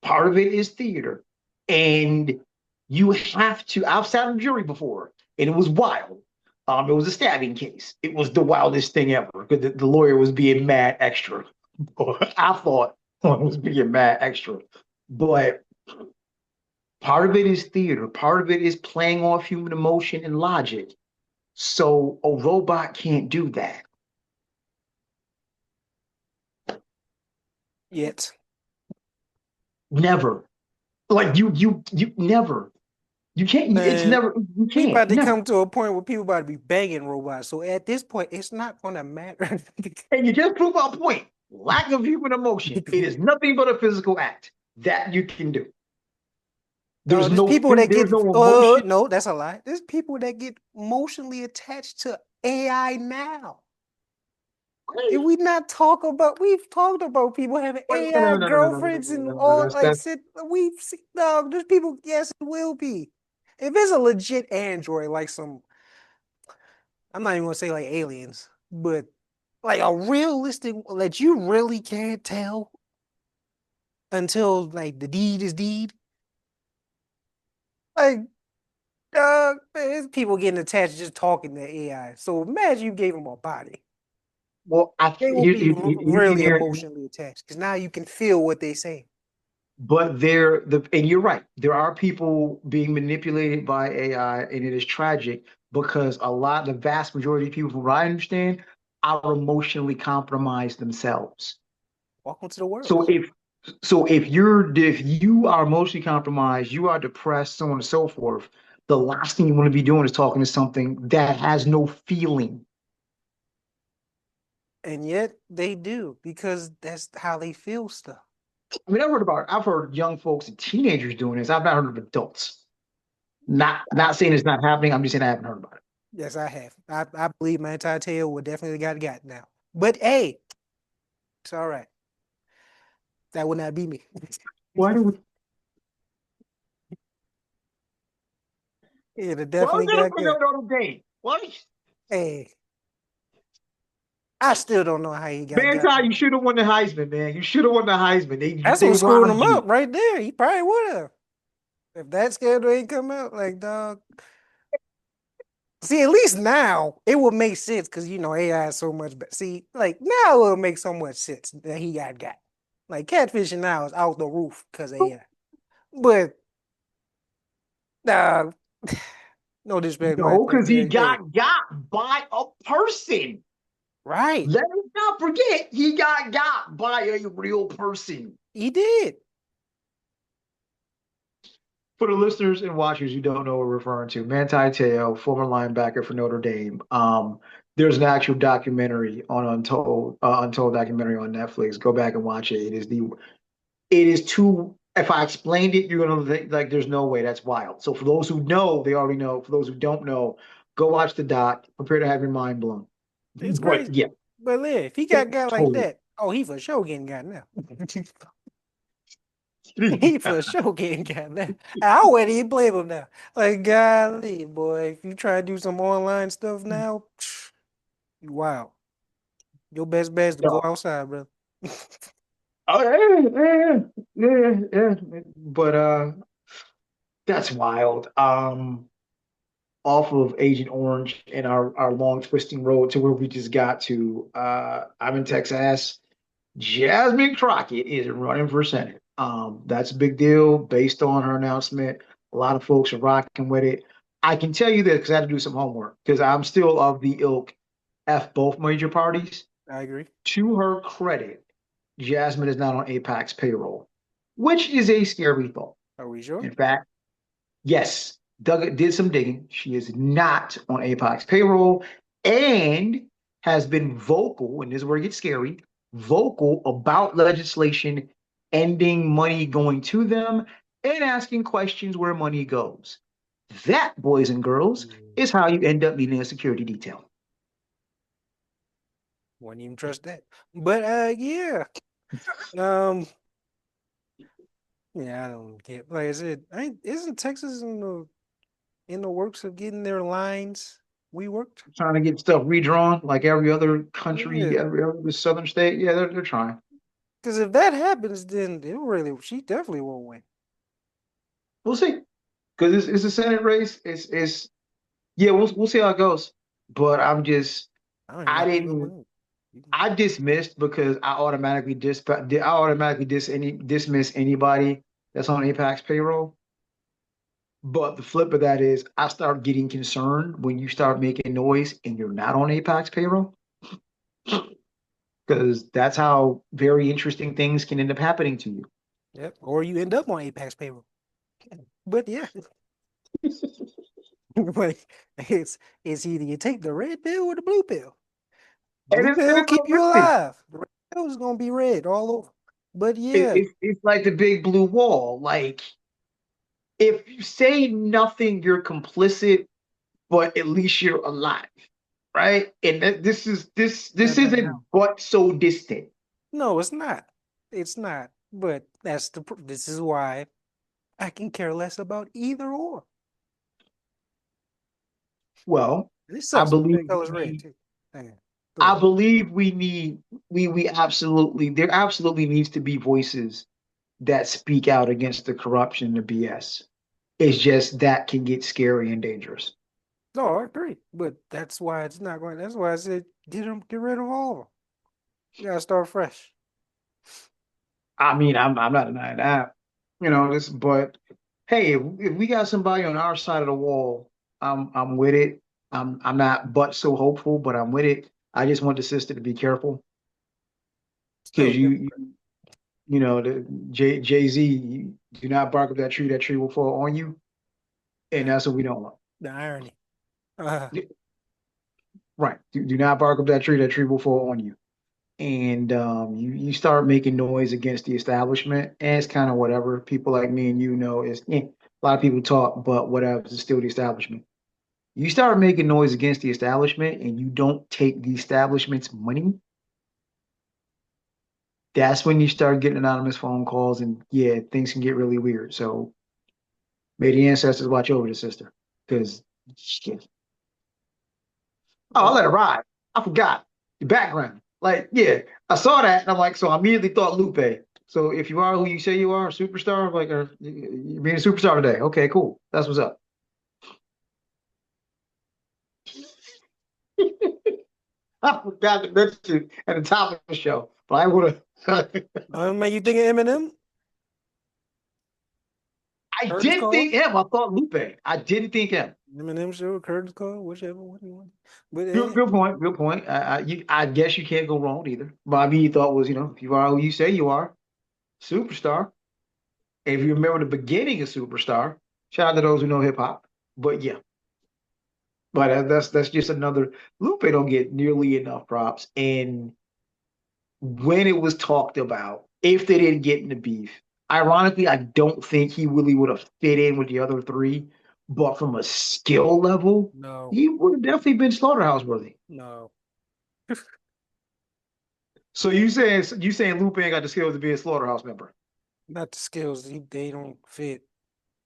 Part of it is theater. And you have to, I've sat on jury before, and it was wild. It was a stabbing case. It was the wildest thing ever because the lawyer was being mad extra. I thought I was being mad extra. But part of it is theater. Part of it is playing off human emotion and logic. So a robot can't do that. yet. Never. Like you never. You can't. It's Man, never. You we can't. about to Never. come to a point where people about to be begging robots. So at this point, it's not gonna matter. And you just prove our point. Lack of human emotion. It is nothing but a physical act that you can do. No, There's there's no. people that There's get no emotion. no, that's a lie. There's people that get emotionally attached to AI now. Did we not talk about? We've talked about people having No, AI no, no, no, no, no, no, girlfriends no, and no, no. all like That's said we've seen no, there's people, yes, it will be. If it's a legit android, like some, I'm not even gonna say like aliens, but like a realistic that you really can't tell until like the deed is deed. Like man, there's people getting attached just talking to AI. So imagine you gave them a body. well. They will be really emotionally attached because now you can feel what they say. But and you're right. There are people being manipulated by AI, and it is tragic because the vast majority of people, from what I understand, are emotionally compromised themselves. Welcome to the world. So if you are emotionally compromised, you are depressed, so on and so forth, the last thing you want to be doing is talking to something that has no feeling. And yet they do because that's how they feel stuff. I mean, I've heard young folks and teenagers doing this. I've not heard of adults. Not saying it's not happening. I'm just saying I haven't heard about it. Yes, I have. I believe my entire tail would definitely got now. But hey, it's all right. That would not be me. Why do we It why was definitely that got for good. Notre Dame? Why Hey, I still don't know how he got. Ty, you should have won the Heisman, man. You should have won the Heisman. That's They what screwed him robbed up you. right there. He probably would have. If that schedule ain't come out, like dog. See, at least now it will make sense because you know AI is so much better. See, like now it will make so much sense that he got. Like catfishing now is out the roof because of AI. But uh, no disrespect, my No, because he hey, got by a person. right? Let us not forget he got by a real person. He did. For the listeners and watchers who don't know what we're referring to, Manti Te'o, former linebacker for Notre Dame. There's an actual documentary on Untold documentary on Netflix. Go back and watch it. It is too. If I explained it, you're gonna think like there's no way. That's wild. So for those who know, they already know. For those who don't know, go watch the doc. Prepare to have your mind blown. It's But crazy. yeah, But yeah, if he it got like totally. that, oh, he for sure getting got now. He for sure getting got that. I wouldn't even blame him now. Like, golly, boy, if you try to do some online stuff now, you wow. Your best bet is to go No. outside, bro. Oh, yeah. But that's wild. Off of Agent Orange and our long twisting road to where we just got to. I'm in Texas. Jasmine Crockett is running for Senate. That's a big deal based on her announcement. A lot of folks are rocking with it. I can tell you this because I had to do some homework because I'm still of the ilk F both major parties. I agree. To her credit, Jasmine is not on APAC's payroll, which is a scary thought. Are we sure? In fact, yes, Doug did some digging. She is not on APAC's payroll and has been vocal, and this is where it gets scary, vocal about legislation ending money going to them and asking questions where money goes. That, boys and girls, is how you end up needing a security detail. Wouldn't even trust that. But yeah. Um, yeah, I don't get like I said, isn't Texas in the works of getting their lines we worked? Trying to get stuff redrawn like every other country, Yeah. every other southern state. Yeah, they're trying. Because if that happens, then she definitely won't win. We'll see. Because it's a Senate race. It's yeah, we'll see how it goes. But I don't even I know who's gonna didn't win. I dismissed because I automatically dismiss anybody that's on APAC's payroll. But the flip of that is I start getting concerned when you start making noise and you're not on APAC's payroll because that's how very interesting things can end up happening to you. Yep. Or you end up on Apex payroll. But yeah, but it's either you take the red pill or the blue pill. And Blue and pill it's keep you okay. alive. The red pill is gonna be red all over. But yeah, It's like the big blue wall. Like if you say nothing, you're complicit, but at least you're alive, right? And this not right isn't now. but so distant. No, it's not. It's not. But this is why I can care less about either or. Well, And it I sucks when believe that we color's red need too. Dang. Go I ahead. believe we need we absolutely there absolutely needs to be voices that speak out against the corruption and the BS. It's just that can get scary and dangerous. No, I agree. But that's why it's not going. That's why I said get rid of all of them. You gotta start fresh. I mean, I'm not denying that, this, but hey, if we got somebody on our side of the wall, I'm with it. I'm not but so hopeful, but I'm with it. I just want the sister to be careful Still because a you Democrat. the Jay-Z, you do not bark up that tree will fall on you, and The, that's what we don't want. the irony. Uh, Right. Do not bark up that tree will fall on you. And you start making noise against the establishment, and it's kind of whatever. People like me and you know is a lot of people talk, but whatever, it's still the establishment. You start making noise against the establishment and you don't take the establishment's money, that's when you start getting anonymous phone calls and yeah, things can get really weird. So may the ancestors watch over the sister. Because oh, I well, let it ride. I forgot the background. Like, yeah, I saw that and I'm like, so I immediately thought Lupe. So if you are who you say you are, a superstar, like you're being a superstar today. Okay, cool. That's what's up. I forgot to mention at the top of the show, but I would have. man, you think of Eminem? I Curtis did Cole? think him. I thought Lupe. I didn't think him. Eminem show, Curtis Cole, whichever one you want. But Good point. Good point. I guess you can't go wrong either. But I mean, you thought was, if you are who you say you are, superstar. And if you remember the beginning of Superstar, shout out to those who know hip hop. But yeah, but that's just another. Lupe don't get nearly enough props. And when it was talked about, if they didn't get in the beef, ironically, I don't think he really would have fit in with the other three. But from a skill level, no, he would have definitely been slaughterhouse worthy. no. So you saying Lupe ain't got the skills to be a slaughterhouse member? Not the skills. They don't fit.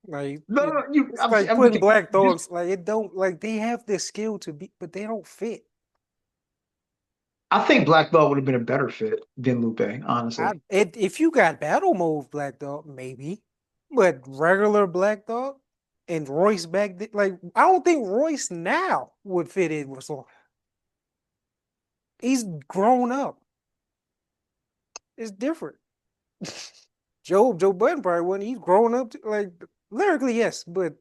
Like No, no, no, it's like I'm just putting saying, black just dogs. Like it don't. Like they have the skill to be, but they don't fit. I think Black Belt would have been a better fit than Lupe, honestly. If you got battle mode black dog, maybe, but regular black dog and Royce back then, like I don't think Royce now would fit in with so. He's grown up. It's different. Joe Budden probably wasn't. He's grown up. Like lyrically, yes, but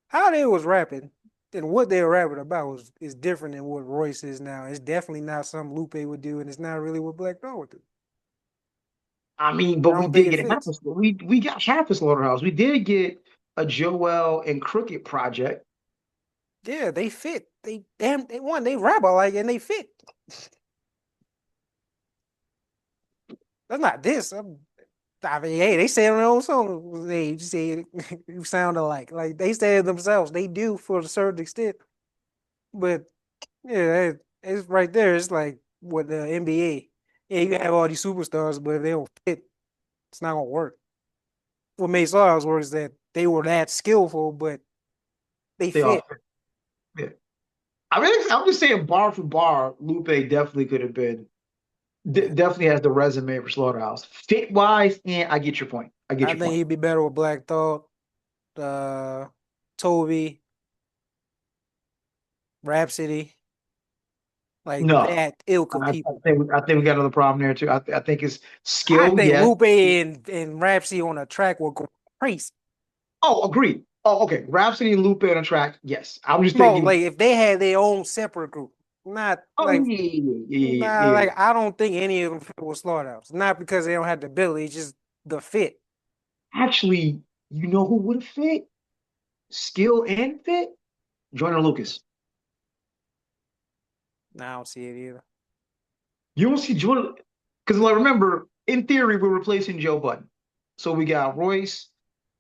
how they was rapping and what they were rapping about was is different than what Royce is now. It's definitely not something Lupe would do, and it's not really what Black Dog would do. I mean, I but we don't think did it get half a fits. we got half a slaughterhouse. We did get a Joel and Crooked project. Yeah, they fit. They damn they won. They rap alike and they fit. That's not this. I mean, hey, they say on their own song. They say you sound alike. Like they say it themselves. They do for a certain extent. But yeah, it's right there. It's like with the NBA. Yeah, you can have all these superstars, but if they don't fit, it's not gonna work. What made Stars work is that they were that skillful, but they They all fit. fit. Yeah. I mean, I'm just saying, bar for bar, Lupe definitely could have been. Yeah. Definitely has the resume for Slaughterhouse. Fit wise, and I get your point. I get I your think point. he'd be better with Black Thought, uh, Toby, Rhapsody, like No, that ilk of people. I think we got another problem there too. I think it's I skill, think yes. Lupe and Rhapsody on a track will go crazy. Oh, agreed. Oh, okay. Rhapsody and Lupe on a track, yes. I was just No, thinking. like if they had their own separate group, not Oh like yeah, yeah, yeah, nah, yeah, yeah. like I don't think any of them fit with Slaughterhouse. Not because they don't have the ability, it's just the fit. Actually, you know who would have fit? Skill and fit? Joyner Lucas. Nah, I don't see it either. You don't see Joyner because like remember, in theory, we're replacing Joe Budden. So we got Royce,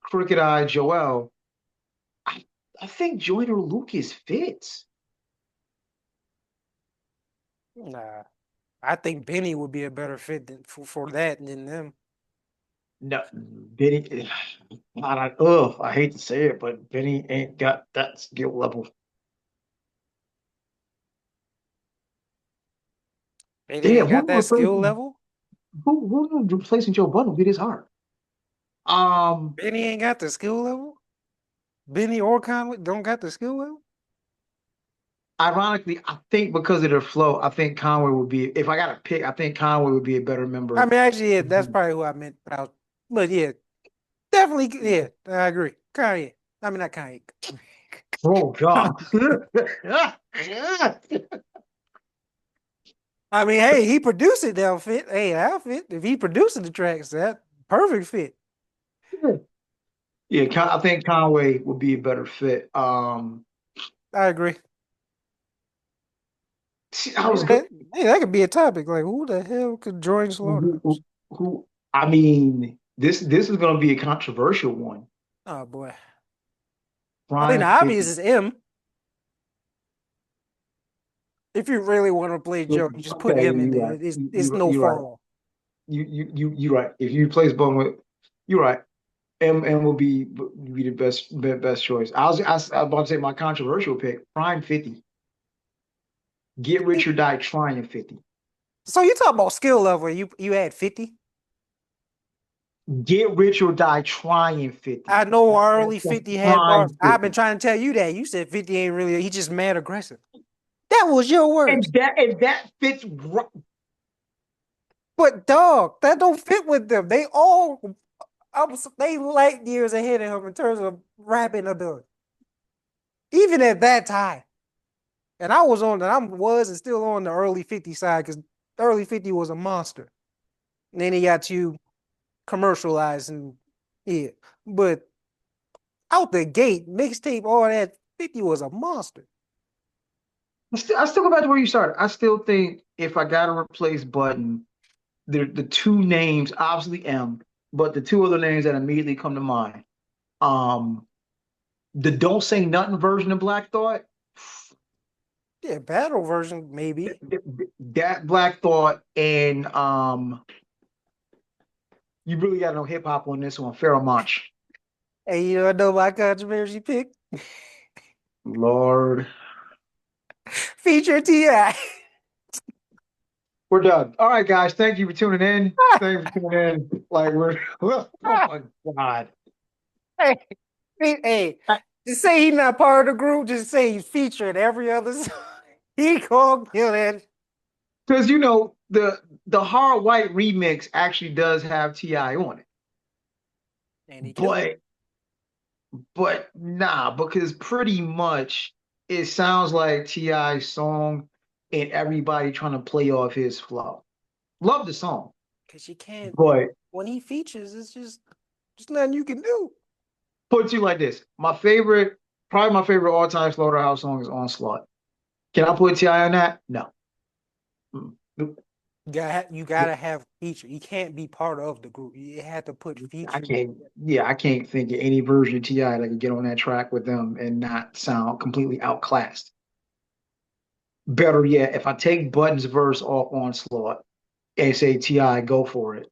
Crooked Eye, Joel. I, I think Joyner Lucas fits. Nah, I think Benny would be a better fit for that than them. No, Benny. I hate to say it, but Benny ain't got that skill level. Benny Damn, ain't got that skill level. who replacing Joe Budden would be this hard? Um, Benny ain't got the skill level. Benny or Conway don't got the skill level. Ironically, I think because of their flow, I think Conway would be. If I got to pick, I think Conway would be a better I member. mean, actually, yeah, that's probably who I meant. But yeah, definitely, yeah, I agree. Kanye. I mean, not Kanye. Oh God. I mean, hey, he produced it. That'll fit. Hey, that'll fit. If he producing the tracks, that perfect fit. Yeah, I think Conway would be a better fit. I agree. See, I Maybe was good. that. Hey, that could be a topic. Like, who the hell could join Slaughterhouse? I mean, this is going to be a controversial one. Oh boy. I think Prime the obvious 50. is M. If you really want to play Joe, you just put Okay, M in you're there. right. It's no You're right. fall. You're right. If you replace Bum with, you're right. M will be the best choice. I was about to say my controversial pick, Prime 50. Get rich or die trying 50. So you talk about skill level. You had 50. Get rich or die trying 50. I know early That's 50 had bars. prime I've been 50. trying to tell you that. You said 50 ain't really. He just mad aggressive. That was your words. And that fits right. But dog, that don't fit with them. They light years ahead of him in terms of rapping ability. Even at that time. And I was and still on the early 50 side because early 50 was a monster. And then he got you commercialized and yeah. But out the gate, mixtape, all that, 50 was a monster. I still go back to where you started. I still think if I got to replace Button, the two names, obviously M, but the two other names that immediately come to mind. Um, the Don't Say Nothing version of Black Thought, Yeah, battle version, maybe. that Black Thought and You really got no hip hop on this one. Pharaoh Monch. Hey, I know my controversy pick? Lord. Feature T.I. We're done. All right, guys. Thank you for tuning in. Thank you for tuning in. Like we're oh my God. Hey, hey, just say he's not part of the group. Just say he's featured every other song. He gonna kill it. Because you know, the Hard White remix actually does have T.I. on it. And he killed it. But nah, because pretty much it sounds like T.I.'s song and everybody trying to play off his flow. Love the song, Because you can't, but when he features, it's just nothing you can do. put it to you like this. Probably my favorite all-time Slaughterhouse song is Onslaught. Can I put T.I. on that? No. Mm. Nope. You gotta have feature. You can't be part of the group. You had to put I feature. can't, yeah, I can't think of any version of T.I. that could get on that track with them and not sound completely outclassed. Better yet, if I take Button's verse off Onslaught and say Ti, go for it.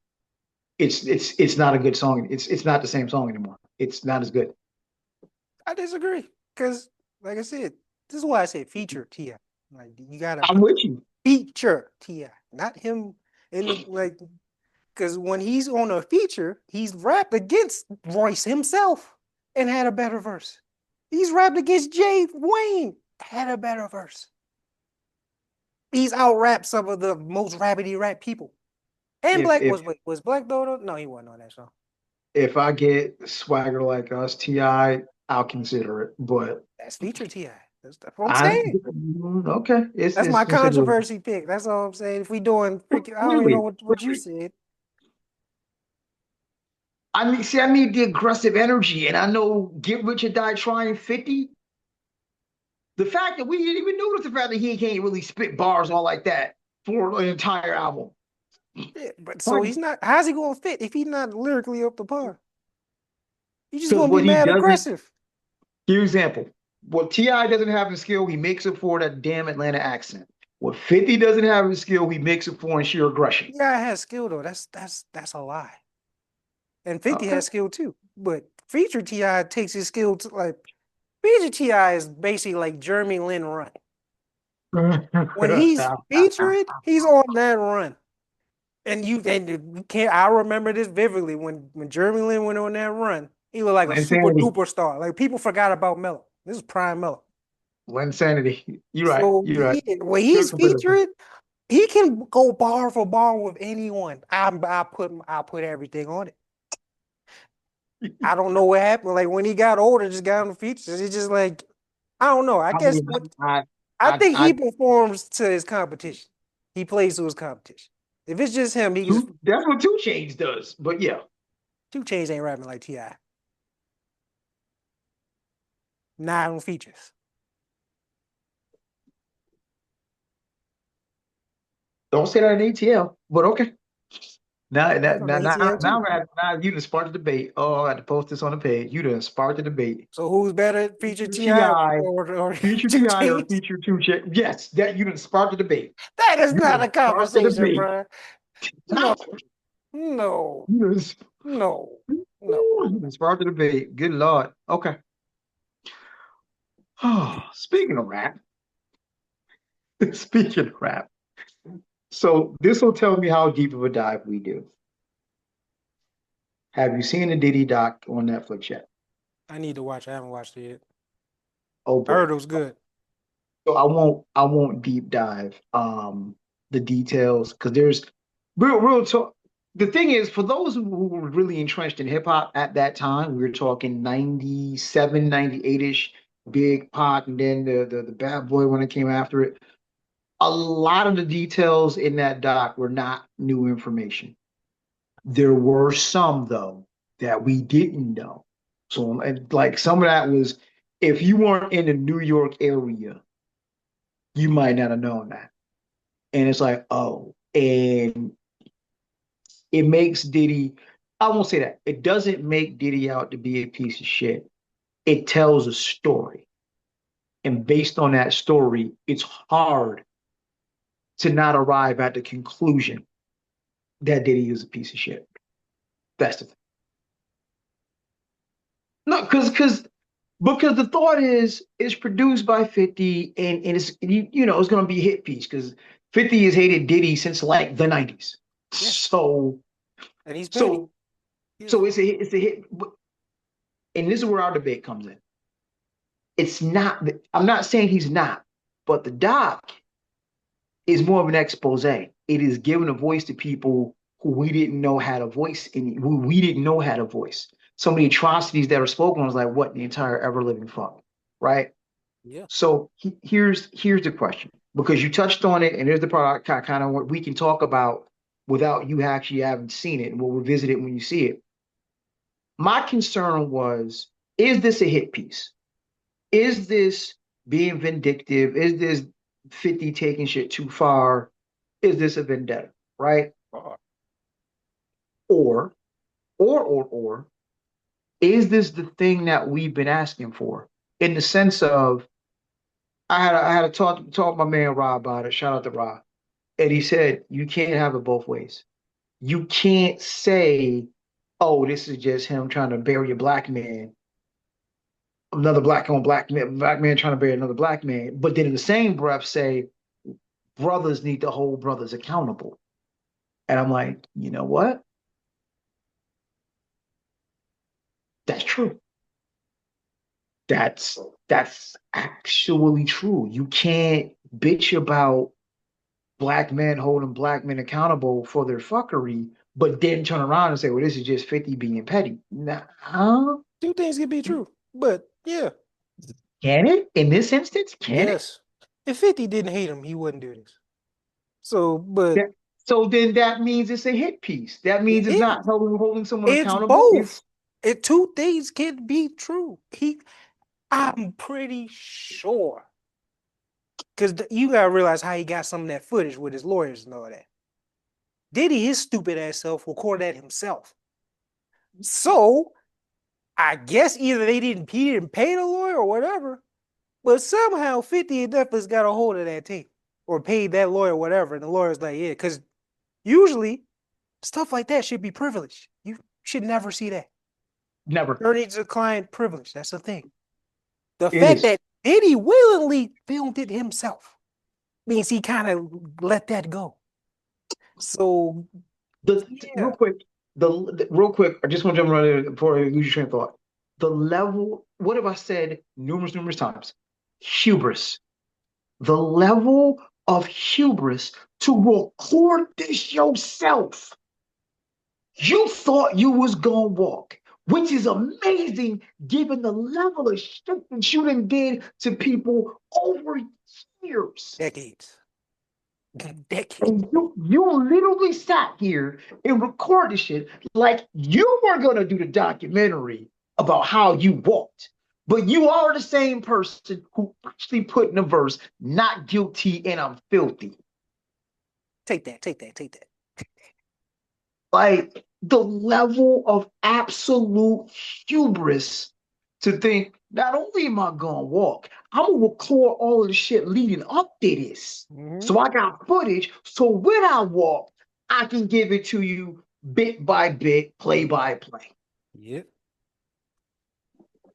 It's not a good song. It's not the same song anymore. It's not as good. I disagree. Because, like I said, this is why I say feature T.I. Like, you gotta I'm with you. feature T.I., not him in the, like, because when he's on a feature, he's rapped against Royce himself and had a better verse. He's rapped against Jay Wayne, had a better verse. He's out rapped some of the most rapidy rap people. And If Black if was Black Dodo? No, he wasn't on that song. if I get swagger like us, Ti, I'll consider it. But That's feature Ti. That's what I'm I saying. okay, That's it's my considerable. controversy pick. That's all I'm saying. If we doing freaking, I don't even know Really, what you said. I need the aggressive energy, and I know Get Rich or Die Trying 50. The fact that we didn't even notice the fact that he can't really spit bars all like that for an entire album. Yeah, but so Because he's not. How's he gonna fit if he's not lyrically up to par? He's just gonna be what he mad doesn't, aggressive. give you an example. What T.I. doesn't have the skill, he makes up for that damn Atlanta accent. What 50 doesn't have the skill, he makes up for in sheer aggression. Yeah, I has skill though. That's a lie. And 50 Okay. has skill too. But feature Ti takes his skill to like feature Ti is basically like Jeremy Lin run. When he's featuring, he's on that run. And you can't. I remember this vividly when Jeremy Lin went on that run. He was like a super Insanity. duper star. Like people forgot about Mello. This is prime Mello. Insanity. You're right. So You're right. yeah, when Good he's comparison. featuring, he can go bar for bar with anyone. I put everything on it. I don't know what happened. Like when he got older, just got on the features. It's just like I don't know. I I guess mean, what I, I I, think he I, performs to his competition. He plays to his competition. If it's just him, he just that's what Two Chains does. But yeah, 2 Chainz ain't rapping like Ti. Not on features. don't say that in ATL. But okay. Now, now, That's on now, now, ATL too. now you done sparked the debate. Oh, I had to post this on the page. You done sparked the debate. So who's better, feature Feature Ti or, Ti, or feature Two Ti, or Chainz? feature Two Chains. Yes, that you done sparked the debate. That is You not done a sparked the conversation, debate. bro. No, no, You done, no, no. you done sparked the debate. Good Lord. Okay. Oh, speaking of rap, speaking of rap. So this will tell me how deep of a dive we do. Have you seen the Diddy doc on Netflix yet? I need to watch. I haven't watched it yet. Oh I heard boy. it was good. So I won't deep dive the details because there's real talk. The thing is, for those who were really entrenched in hip hop at that time, we were talking 97, 98-ish, Big Pot, and then the Bad Boy when it came after it. A lot of the details in that doc were not new information. There were some though that we didn't know. So and like some of that was if you weren't in the New York area, you might not have known that. And it's like, oh, and it makes Diddy, I won't say that. It doesn't make Diddy out to be a piece of shit. It tells a story. And based on that story, it's hard to not arrive at the conclusion that Diddy is a piece of shit. That's the thing. No, because the thought is it's produced by 50 and it's it's gonna be a hit piece because 50 has hated Diddy since like the 90s. Yes, So and he's petty. so Yes. so it's a hit, and this is where our debate comes in. It's not, I'm not saying he's not, but the doc is more of an expose. It is giving a voice to people who we didn't know had a voice and who we didn't know had a voice. Some of the atrocities that are spoken was like, what the entire ever living fuck, right? Yeah. So here's the question because you touched on it, and here's the part kind of what we can talk about without you actually having seen it, and we'll revisit it when you see it. My concern was, is this a hit piece? Is this being vindictive? Is this 50 taking shit too far? Is this a vendetta? Right? Oh, Or, or, is this the thing that we've been asking for? In the sense of, I had to talk my man Rob about it. Shout out to Rob. And he said, you can't have it both ways. You can't say, oh, this is just him trying to bury a black man, another black man trying to bury another black man, but then in the same breath say, brothers need to hold brothers accountable. And I'm like, you know what? That's true. That's that's actually true. You can't bitch about black men holding black men accountable for their fuckery, but then turn around and say, well, this is just 50 being petty. Nah, two things can be true, but yeah, can it? In this instance, can it? yes. If 50 didn't hate him, he wouldn't do this. So, but That, so then that means it's a hit piece. That means it it's is. not holding someone It's accountable. both. It's It two things can be true. I'm pretty sure. Because you gotta realize how he got some of that footage with his lawyers and all that. Diddy, his stupid ass self, recorded that himself. So I guess either he didn't pay the lawyer or whatever, but somehow 50 and Netflix got a hold of that tape or paid that lawyer whatever, and the lawyer's like, yeah, because usually stuff like that should be privileged. You should never see that. never. Attorney to client privilege. That's the thing. The It fact is. that Diddy willingly filmed it himself means he kind of let that go. So Real yeah, quick, real quick, I just want to jump right in before I lose your train of thought. The level, what have I said numerous times? Hubris. The level of hubris to record this yourself. You thought you was gonna walk, which is amazing given the level of shit that you done did to people over years. decades, decades. And you literally sat here and recorded shit like you were gonna do the documentary about how you walked. But you are the same person who actually put in a verse, not guilty and I'm filthy. Take that, take that, take that. Like the level of absolute hubris to think not only am I gonna walk, I'm gonna record all of the shit leading up to this. Mm-hmm. So I got footage. So when I walk, I can give it to you bit by bit, play by play. Yep.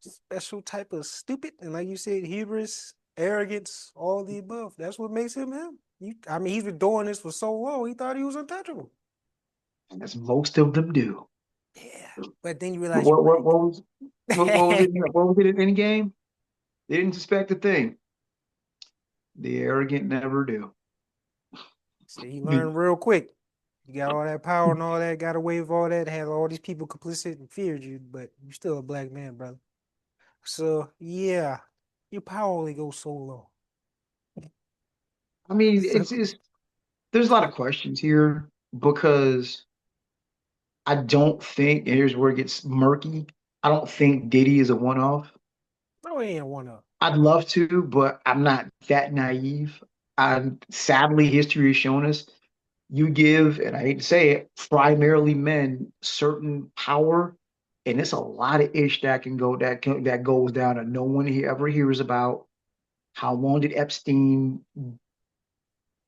Special type of stupid, and like you said, hubris, arrogance, all the above. That's what makes him him. I mean, he's been doing this for so long. He thought he was untouchable. And as most of them do. Yeah, but then you realize you're What right. was what was it? What was it in game? They didn't suspect a thing. The arrogant never do. So he learned real quick. You got all that power and all that, got away with all that, had all these people complicit and feared you, but you're still a black man, brother. So yeah, your power only goes so low. I mean, So it's there's a lot of questions here because I don't think, and here's where it gets murky. I don't think Diddy is a one-off. no, he ain't one up. I'd love to, but I'm not that naive. Sadly, history has shown us you give, and I hate to say it, primarily men certain power, and it's a lot of ish that goes down and no one ever hears about. How long did Epstein?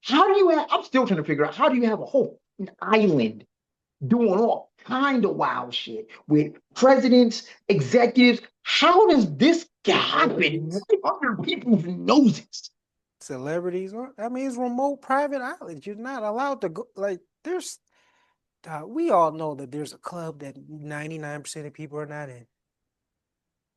How do you have? I'm still trying to figure out how do you have a whole island doing all kind of wild shit with presidents, executives. How does this happen Celebrities. right under people's noses? Celebrities. I mean, it's remote private islands. You're not allowed to go. Like, we all know that there's a club that 99% of people are not in.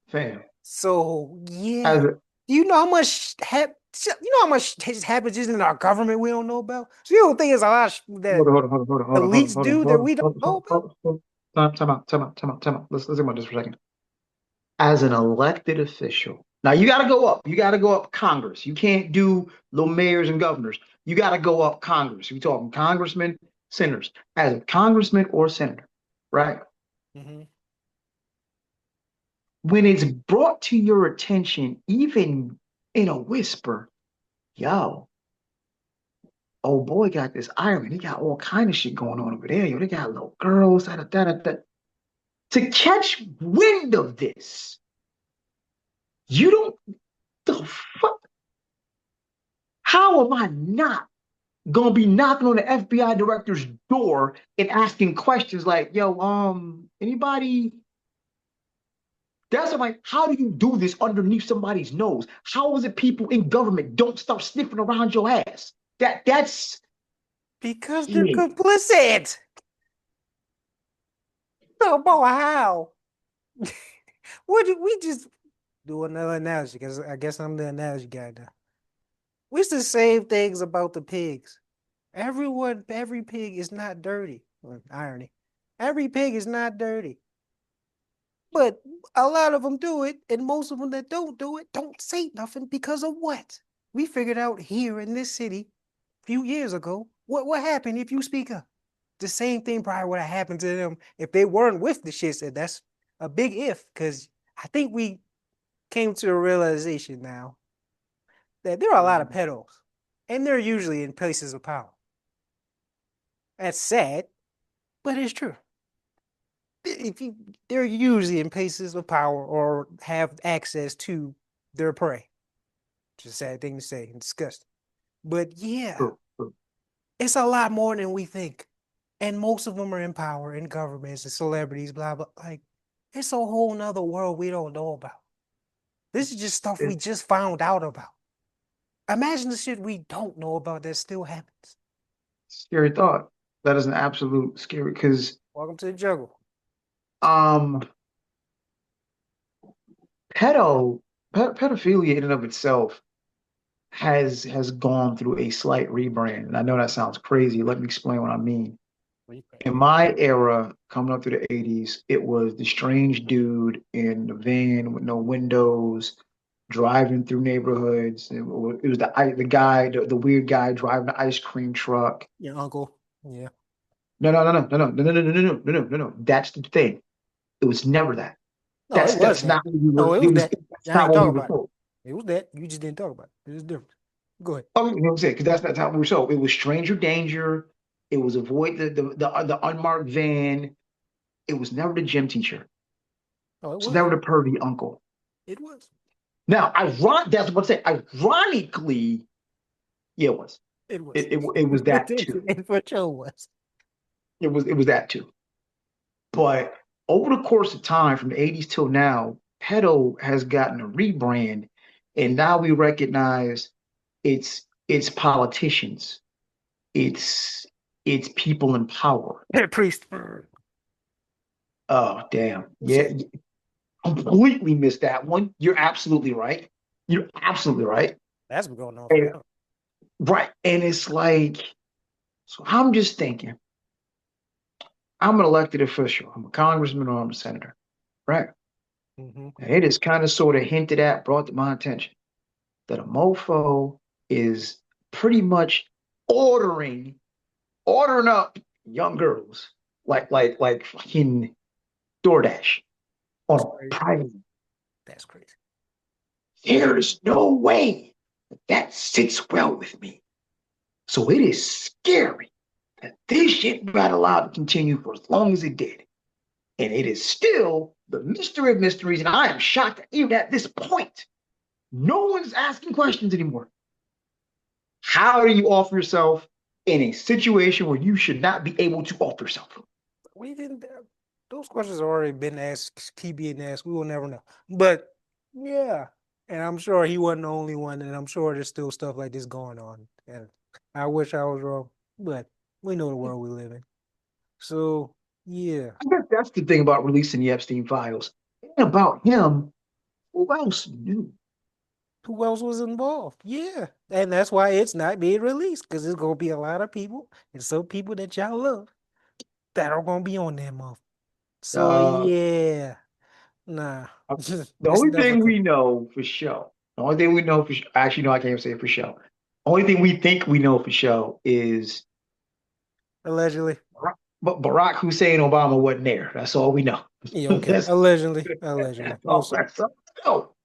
Fam, So yeah, as a, you know how much just happens just in our government we don't know about. So you don't think there's a lot that elites do that we don't know about? time out, time out, time out, time out. Let's think about this for a second. As an elected official, now you got to go up. You got to go up Congress. You can't do little mayors and governors. You got to go up Congress. You talking congressmen, senators. As a congressman or senator, right? Mm-hmm. When it's brought to your attention, even in a whisper, yo, oh boy got this iron. He got all kind of shit going on over there. Yo, they got little girls, da, da, da, da, da. To catch wind of this, you don't, the fuck, how am I not gonna be knocking on the FBI director's door and asking questions like, yo, anybody? That's like, how do you do this underneath somebody's nose? How is it people in government don't stop sniffing around your ass? That's Because they're yeah. complicit. No, boy, how? What did we just do another analogy? Because I guess I'm the analogy guy now. We used to say things about the pigs. Every pig is not dirty. Well, irony. Every pig is not dirty. But a lot of them do it, and most of them that don't do it don't say nothing because of what? We figured out here in this city a few years ago what happened if you speak up. The same thing probably would have happened to them if they weren't with the shit. Said that's a big if, because I think we came to a realization now that there are a lot of pedos, and they're usually in places of power. That's sad, but it's true. If you, they're usually in places of power or have access to their prey. Just a sad thing to say and disgusting. But yeah, it's a lot more than we think. And most of them are in power, in governments and celebrities, blah, blah. Like, it's a whole nother world we don't know about. This is just stuff we It's just found out about. Imagine the shit we don't know about that still happens. scary thought. That is an absolute scary because Welcome to the jungle. um pedophilia in and of itself has gone through a slight rebrand. And I know that sounds crazy. Let me explain what I mean. In my era, coming up through the 80s, it was the strange dude in the van with no windows, driving through neighborhoods. It was the guy, the weird guy driving the ice cream truck. Your uncle. Yeah. No, no, no, no, no, no, no, no, no, no, no, no, no, no, no. That's the thing. It was never that. No, it was That's that. not what we No, were. it It was was that. that's I not ain't what we talking were about it. told. It was that. You just didn't talk about it. There's a difference. Go ahead. Oh, you know what I'm saying? Because that's not what we were told. It was stranger danger. It was avoid the unmarked van. It was never the gym teacher. Oh, it So was. never the pervy uncle. It was. Now, that's what I'm saying. Ironically, yeah, it was. It was. It was that too. It for sure was. It was that too. But over the course of time, from the 80s till now, pedo has gotten a rebrand, and now we recognize it's politicians, it's it's people in power. Priest. Oh, damn. Who Yeah, said completely missed that one. You're absolutely right. You're absolutely right. that's been going on And, forever? right. And it's like, so I'm just thinking, I'm an elected official. I'm a congressman or I'm a senator, right? Mm-hmm. And it is kind of sort of hinted at, brought to my attention that a mofo is pretty much ordering, ordering up young girls like fucking DoorDash on That's a crazy. private. That's crazy. There is no way that sits well with me. So it is scary that this shit got allowed to continue for as long as it did. And it is still the mystery of mysteries. And I am shocked that even at this point, no one's asking questions anymore. How do you offer yourself in a situation where you should not be able to offer yourself? We didn't. Those questions have already been asked, keep being asked. We will never know. But yeah, and I'm sure he wasn't the only one, and I'm sure there's still stuff like this going on. And I wish I was wrong, but we know the world we live in. So yeah, I guess that's the thing about releasing the Epstein files. And about him, who else knew? who else was involved? Yeah, and that's why it's not being released because there's gonna be a lot of people and some people that y'all love that are gonna be on that month. So Uh, yeah, nah, the it's only never thing come. we know for sure, the only thing we know for sure, actually, no, I can't even say it for sure. Only thing we think we know for sure is Allegedly. Barack Hussein Obama wasn't there. That's all we know. Yeah, okay. that's, Allegedly. Allegedly. that's We'll all. see. That's all we know.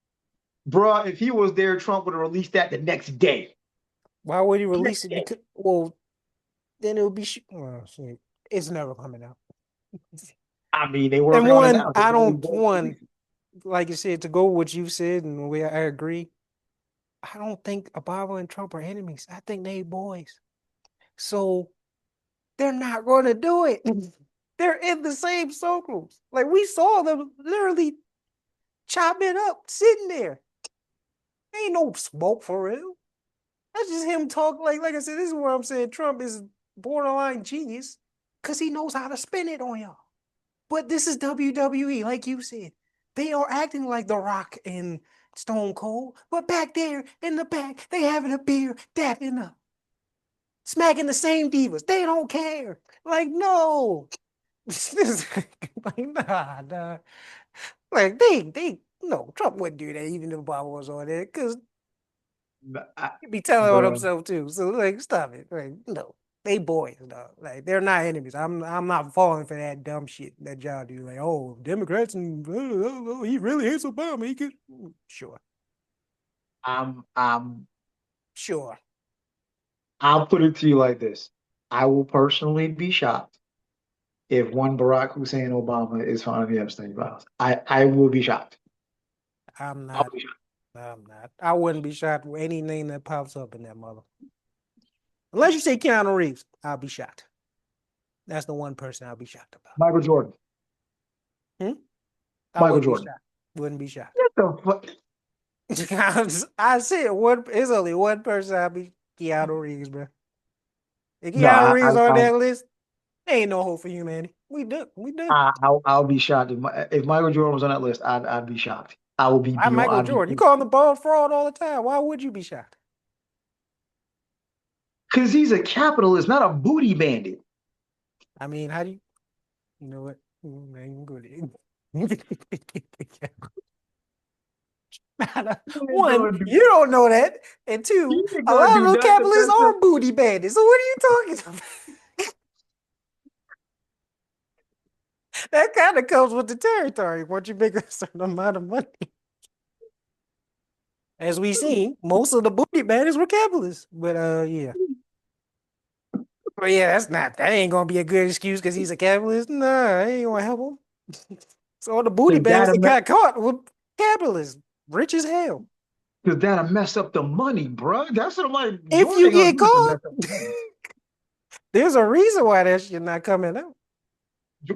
Bruh, if he was there, Trump would have released that the next day. Why would he Next release it? day. Because well, then it would be well, shit. It's never coming out. I mean, they And working on it one, now. They I probably don't both one, release it. like you said, to go with what you said and the way I agree, I don't think Obama and Trump are enemies. I think they boys. So they're not gonna do it. They're in the same circles. Like we saw them literally chop it up, sitting there. Ain't no smoke for real. That's just him talk like I said, this is where I'm saying Trump is borderline genius because he knows how to spin it on y'all. But this is WWE, like you said. They are acting like The Rock and Stone Cold, but back there in the back, they having a beer, dapping up, smacking the same divas. They don't care. Like, no. Like, nah. Like, no, Trump wouldn't do that even if Obama was on there, because I, he be telling on bruh, himself too. So like, stop it. Like, no, they boys, dog. Like, they're not enemies. I'm not falling for that dumb shit that y'all do. Like, oh, Democrats and he really hates Obama. He could, sure, I'm sure. I'll put it to you like this. I will personally be shocked if one Barack Hussein Obama is found in the Epstein files. I will be shocked. I'm I'll not. be shocked. I'm not. I wouldn't be shocked with any name that pops up in that mother. Unless you say Keanu Reeves, I'll be shocked. That's the one person I'll be shocked about. Michael Jordan. Hmm? I Michael wouldn't be Jordan. shocked. Wouldn't be shocked. What the fuck? I said one. It's only one person I'll be Keanu Reeves, bro. If No, Keanu Reeves on that list, ain't no hope for humanity. We done. We done. I'll be shocked if Michael Jordan was on that list. I'd be shocked. I would be Why beyond. Michael I'd be Jordan? You call him the ball fraud all the time. Why would you be shocked? because he's a capitalist, not a booty bandit. I mean, how do you know what? Man, good. He ain't One, gonna do. you don't know that, and He two, ain't a gonna lot of do those nothing to capitalists mess up. are booty bandits. So what are you talking about? That kind of comes with the territory once you make a certain amount of money. As we seen, most of the booty bandits were capitalists. But yeah. But yeah, that ain't gonna be a good excuse because he's a capitalist. Nah, I ain't gonna help him. So the booty Because bandits that'll that got caught were capitalists, rich as hell. because that'll mess up the money, bro. That's what I'm like. If Jordan you ain't gonna get do nothing to caught, mess up the money. there's a reason why that shit not coming out.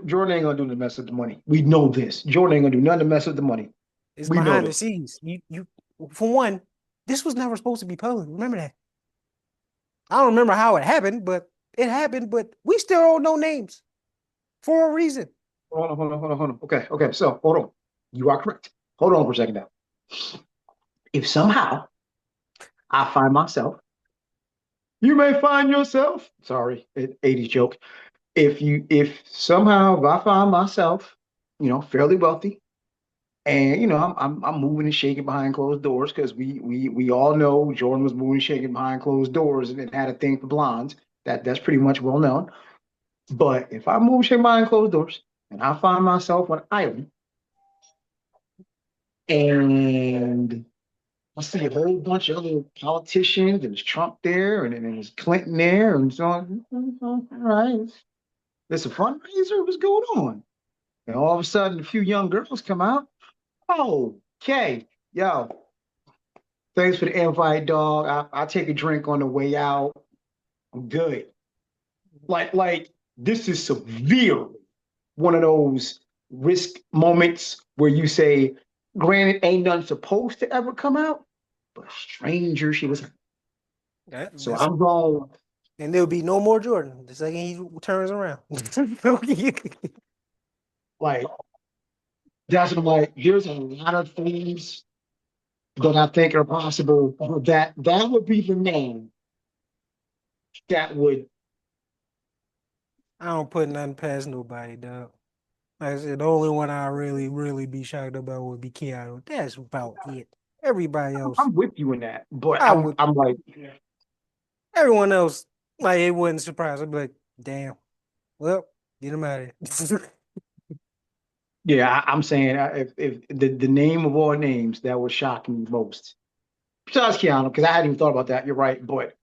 Jordan ain't gonna do nothing to mess up the money. We know this. Jordan ain't gonna do nothing to mess up the money. It's We know behind the this. scenes. You for one, this was never supposed to be public. Remember that. I don't remember how it happened, but it happened, but we still don't know names for a reason. Hold on. Okay. So hold on. You are correct. Hold on for a second now. If somehow I find myself, you may find yourself. Sorry, 80s joke. If somehow if I find myself, fairly wealthy, and I'm moving and shaking behind closed doors because we all know Jordan was moving and shaking behind closed doors and had a thing for blondes. That's pretty much well known. But if I move and shake behind closed doors and I find myself on an island and I see a whole bunch of other politicians, and there's Trump there, and then there's Clinton there, and so on. All right, there's a fundraiser. What's going on? And all of a sudden, a few young girls come out. Oh, okay, yo, thanks for the invite, dog. I'll take a drink on the way out. I'm good. Like this is severe. one of those risk moments where you say, granted, ain't nothing supposed to ever come out, but stranger she was. So That's I'm going and there'll be no more Jordan the second he turns around. like that's what I'm like. There's a lot of things that I think are possible. That would be the name that would. I don't put nothing past nobody, dog. Like I said, the only one I really, really be shocked about would be Keanu. That's about it. Everybody else, I'm with you in that, but I would. I'm like, Everyone else, like it wouldn't surprise. I'd be like, damn. Well, get him out of here. yeah, I'm saying if the name of all names that would shock me most, besides Keanu, because I hadn't even thought about that. You're right, but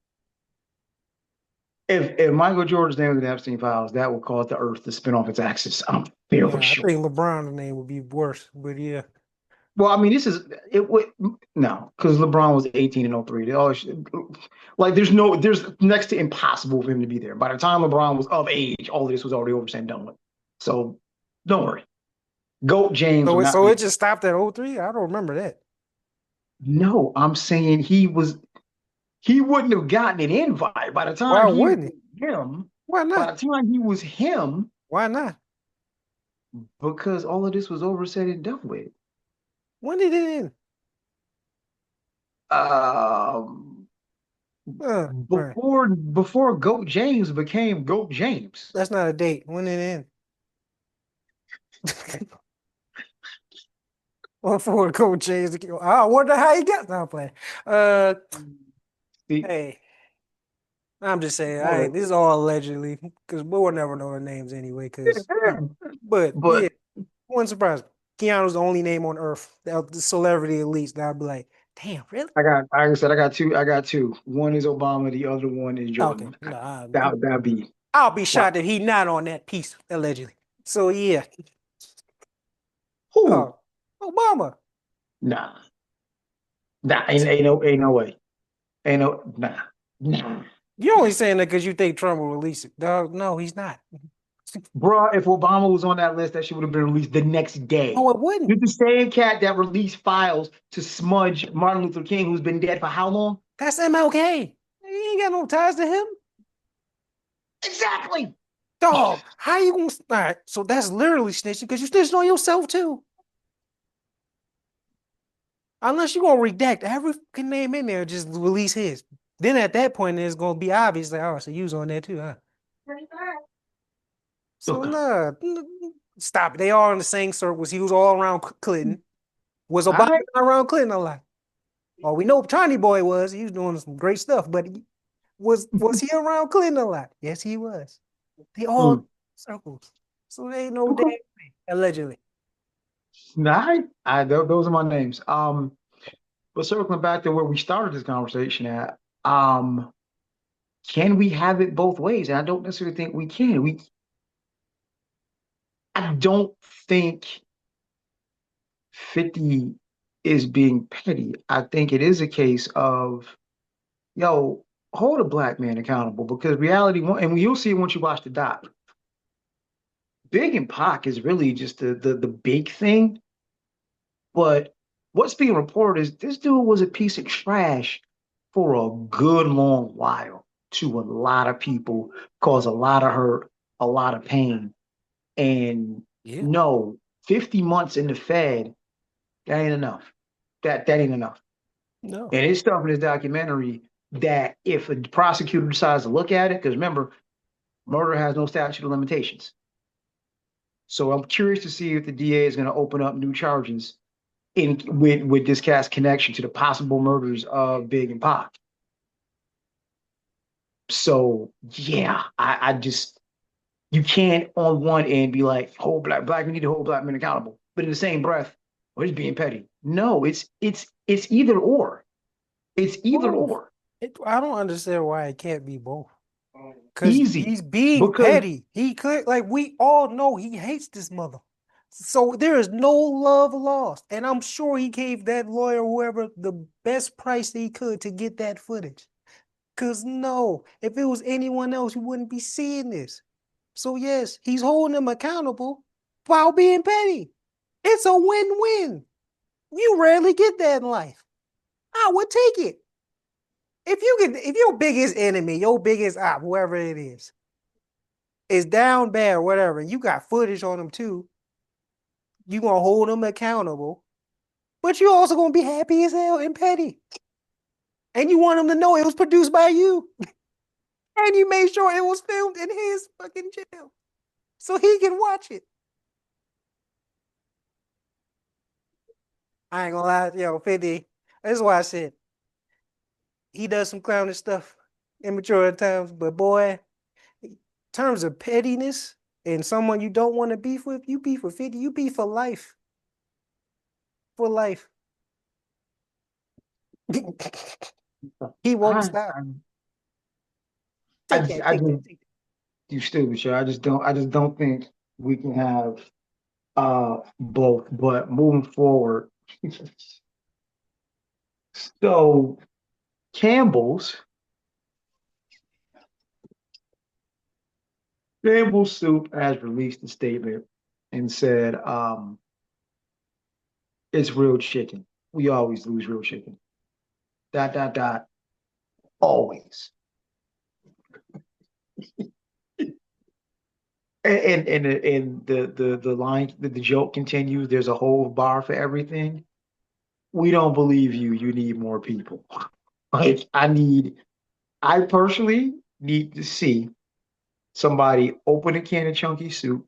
if Michael Jordan's name was the Epstein Files, that would cause the Earth to spin off its axis. I'm fairly Nah, I sure. think LeBron's name would be worse. But yeah, Well, I mean, this is it would no, because LeBron was 18 and '03. They always like there's next to impossible for him to be there. By the time LeBron was of age, all of this was already over and done with. So don't worry. Goat James so will it not so be. it just stopped at '03. I don't remember that. No, I'm saying he wouldn't have gotten an invite by the Why time he was wouldn't it? him. Why By not? the time he was him, Why not? because all of this was over, said and done with. When did it end? Um, Right. before Goat James became Goat James. That's not a date. When did it end? Well, for Coach James, I wonder how he got that play. Uh, See, hey, I'm just saying, but this is all allegedly because we'll never know their names anyway. But but yeah, wouldn't surprise me. Keanu's the only name on earth, the celebrity at least, that I'd be like, damn, really? like I said, I got two. I got two. One is Obama. The other one is Okay, Jordan. nah, That'd be I'll be wow. shocked if he not on that piece allegedly. So yeah, Who? oh, Obama. Nah, nah. Ain't no way. Ain't no nah, nah. You're only saying that because you think Trump will release it, dog. No, he's not. Bruh, if Obama was on that list, that shit would have been released the next day. No, it wouldn't. You're the same cat that released files to smudge Martin Luther King, who's been dead for how long? That's MLK. He ain't got no ties to him. Exactly. Dog, how you gonna all right? So that's literally snitching because you snitching on yourself too. Unless you're gonna redact every fucking name in there, just release his. Then at that point, it's gonna be obvious like, oh, so you was on there too, huh? So Okay. nah, stop it. They all in the same circles. He was all around Clinton. Was All Obama right. around Clinton a lot? Oh, we know Tiny Boy was. He was doing some great stuff, but was he around Clinton a lot? Yes, he was. They all Mm. circles. So they ain't no damn Okay. thing, allegedly. All right. Those are my names. But circling back to where we started this conversation at, can we have it both ways? And I don't necessarily think we can. I don't think 50 is being petty. I think it is a case of, yo, hold a black man accountable because reality, and you'll see it once you watch the doc. Big and Pac is really just the big thing. But what's being reported is this dude was a piece of trash for a good long while to a lot of people, caused a lot of hurt, a lot of pain. And Yeah. no, 50 months in the Fed, that ain't enough. That ain't enough. No. And it's stuff in this documentary that if a prosecutor decides to look at it, because remember, murder has no statute of limitations. So I'm curious to see if the DA is going to open up new charges in with this cat's connection to the possible murders of Big and Pac. So yeah, I just you can't on one end be like hold black we need to hold black men accountable, but in the same breath, well, he's being petty. No, it's either or. It's either Both. or. I don't understand why it can't be both. Because Easy he's being because petty. He could, like, we all know he hates this mother. So there is no love lost. And I'm sure he gave that lawyer, whoever, the best price he could to get that footage. Because no, if it was anyone else, you wouldn't be seeing this. So yes, he's holding them accountable while being petty. It's a win-win. You rarely get that in life. I would take it. If your biggest enemy, your biggest op, whoever it is down bad or whatever, and you got footage on them too, you gonna hold them accountable, but you also gonna be happy as hell and petty. And you want them to know it was produced by you. And you made sure it was filmed in his fucking jail. So he can watch it. I ain't gonna lie, 50. That's why I said he does some clownish stuff, immature at times, but boy, in terms of pettiness and someone you don't want to beef with, you beef with 50, you beef for life. For life. He won't I, stop. I, Take just, that, I take just, that, take that. you stupid shit. I just don't think we can have both. But moving forward, so Campbell's Soup has released a statement and said, it's real chicken. We always lose real chicken. Dot dot dot. Always. And the line, the joke continues. There's a whole bar for everything. We don't believe you. You need more people. Like I personally need to see somebody open a can of chunky soup,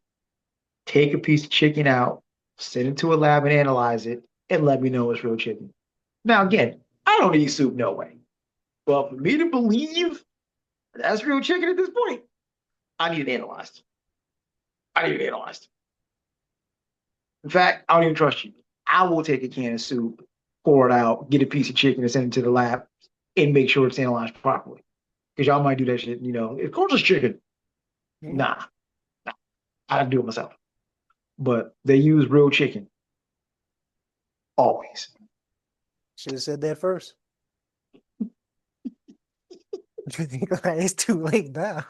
take a piece of chicken out, send it to a lab and analyze it, and let me know it's real chicken. Now again, I don't eat soup, no way. Well, for me to believe that's real chicken at this point, I need it analyzed. I need it analyzed. In fact, I don't even trust you. I will take a can of soup, pour it out, get a piece of chicken and send it to the lab and make sure it's analyzed properly. Because y'all might do that shit, of course it's chicken. Mhm. Nah, nah, I do it myself. But they use real chicken always. Should have said that first. It's too late now.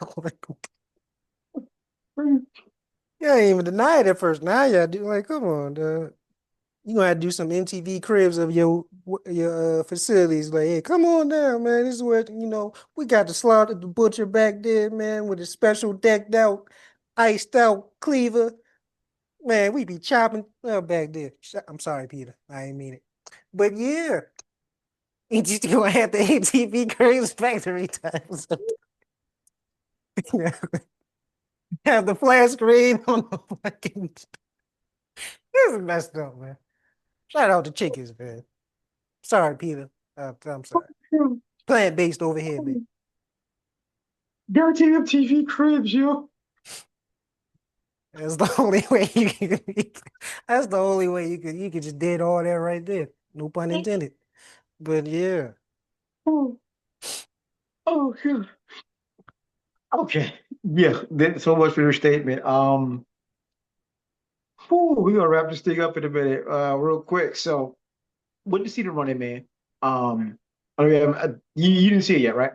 You ain't even deny it at first. Now you do like, come on, dog. You gonna have to do some MTV Cribs of your facilities. Like, hey, come on down, man. This is where we got the slaughter the butcher back there, man, with a special decked out, iced out cleaver. Man, we be chopping back there. I'm sorry, Peter. I ain't mean it. But yeah, you just gonna have the MTV Cribs factory times. Have the flat screen on the fucking. This is messed up, man. Shout out to chickens, man. Sorry, Peter. I'm sorry. Plant based over here, man. Dirty MTV Cribs, yo. That's the only way you can. That's the only way you could just did all that right there. No pun intended. But yeah, Oh, oh, God. Okay. Yeah, so much for your statement. We're gonna wrap this thing up in a minute, real quick. So, went to see The Running Man. I mean, you didn't see it yet, right?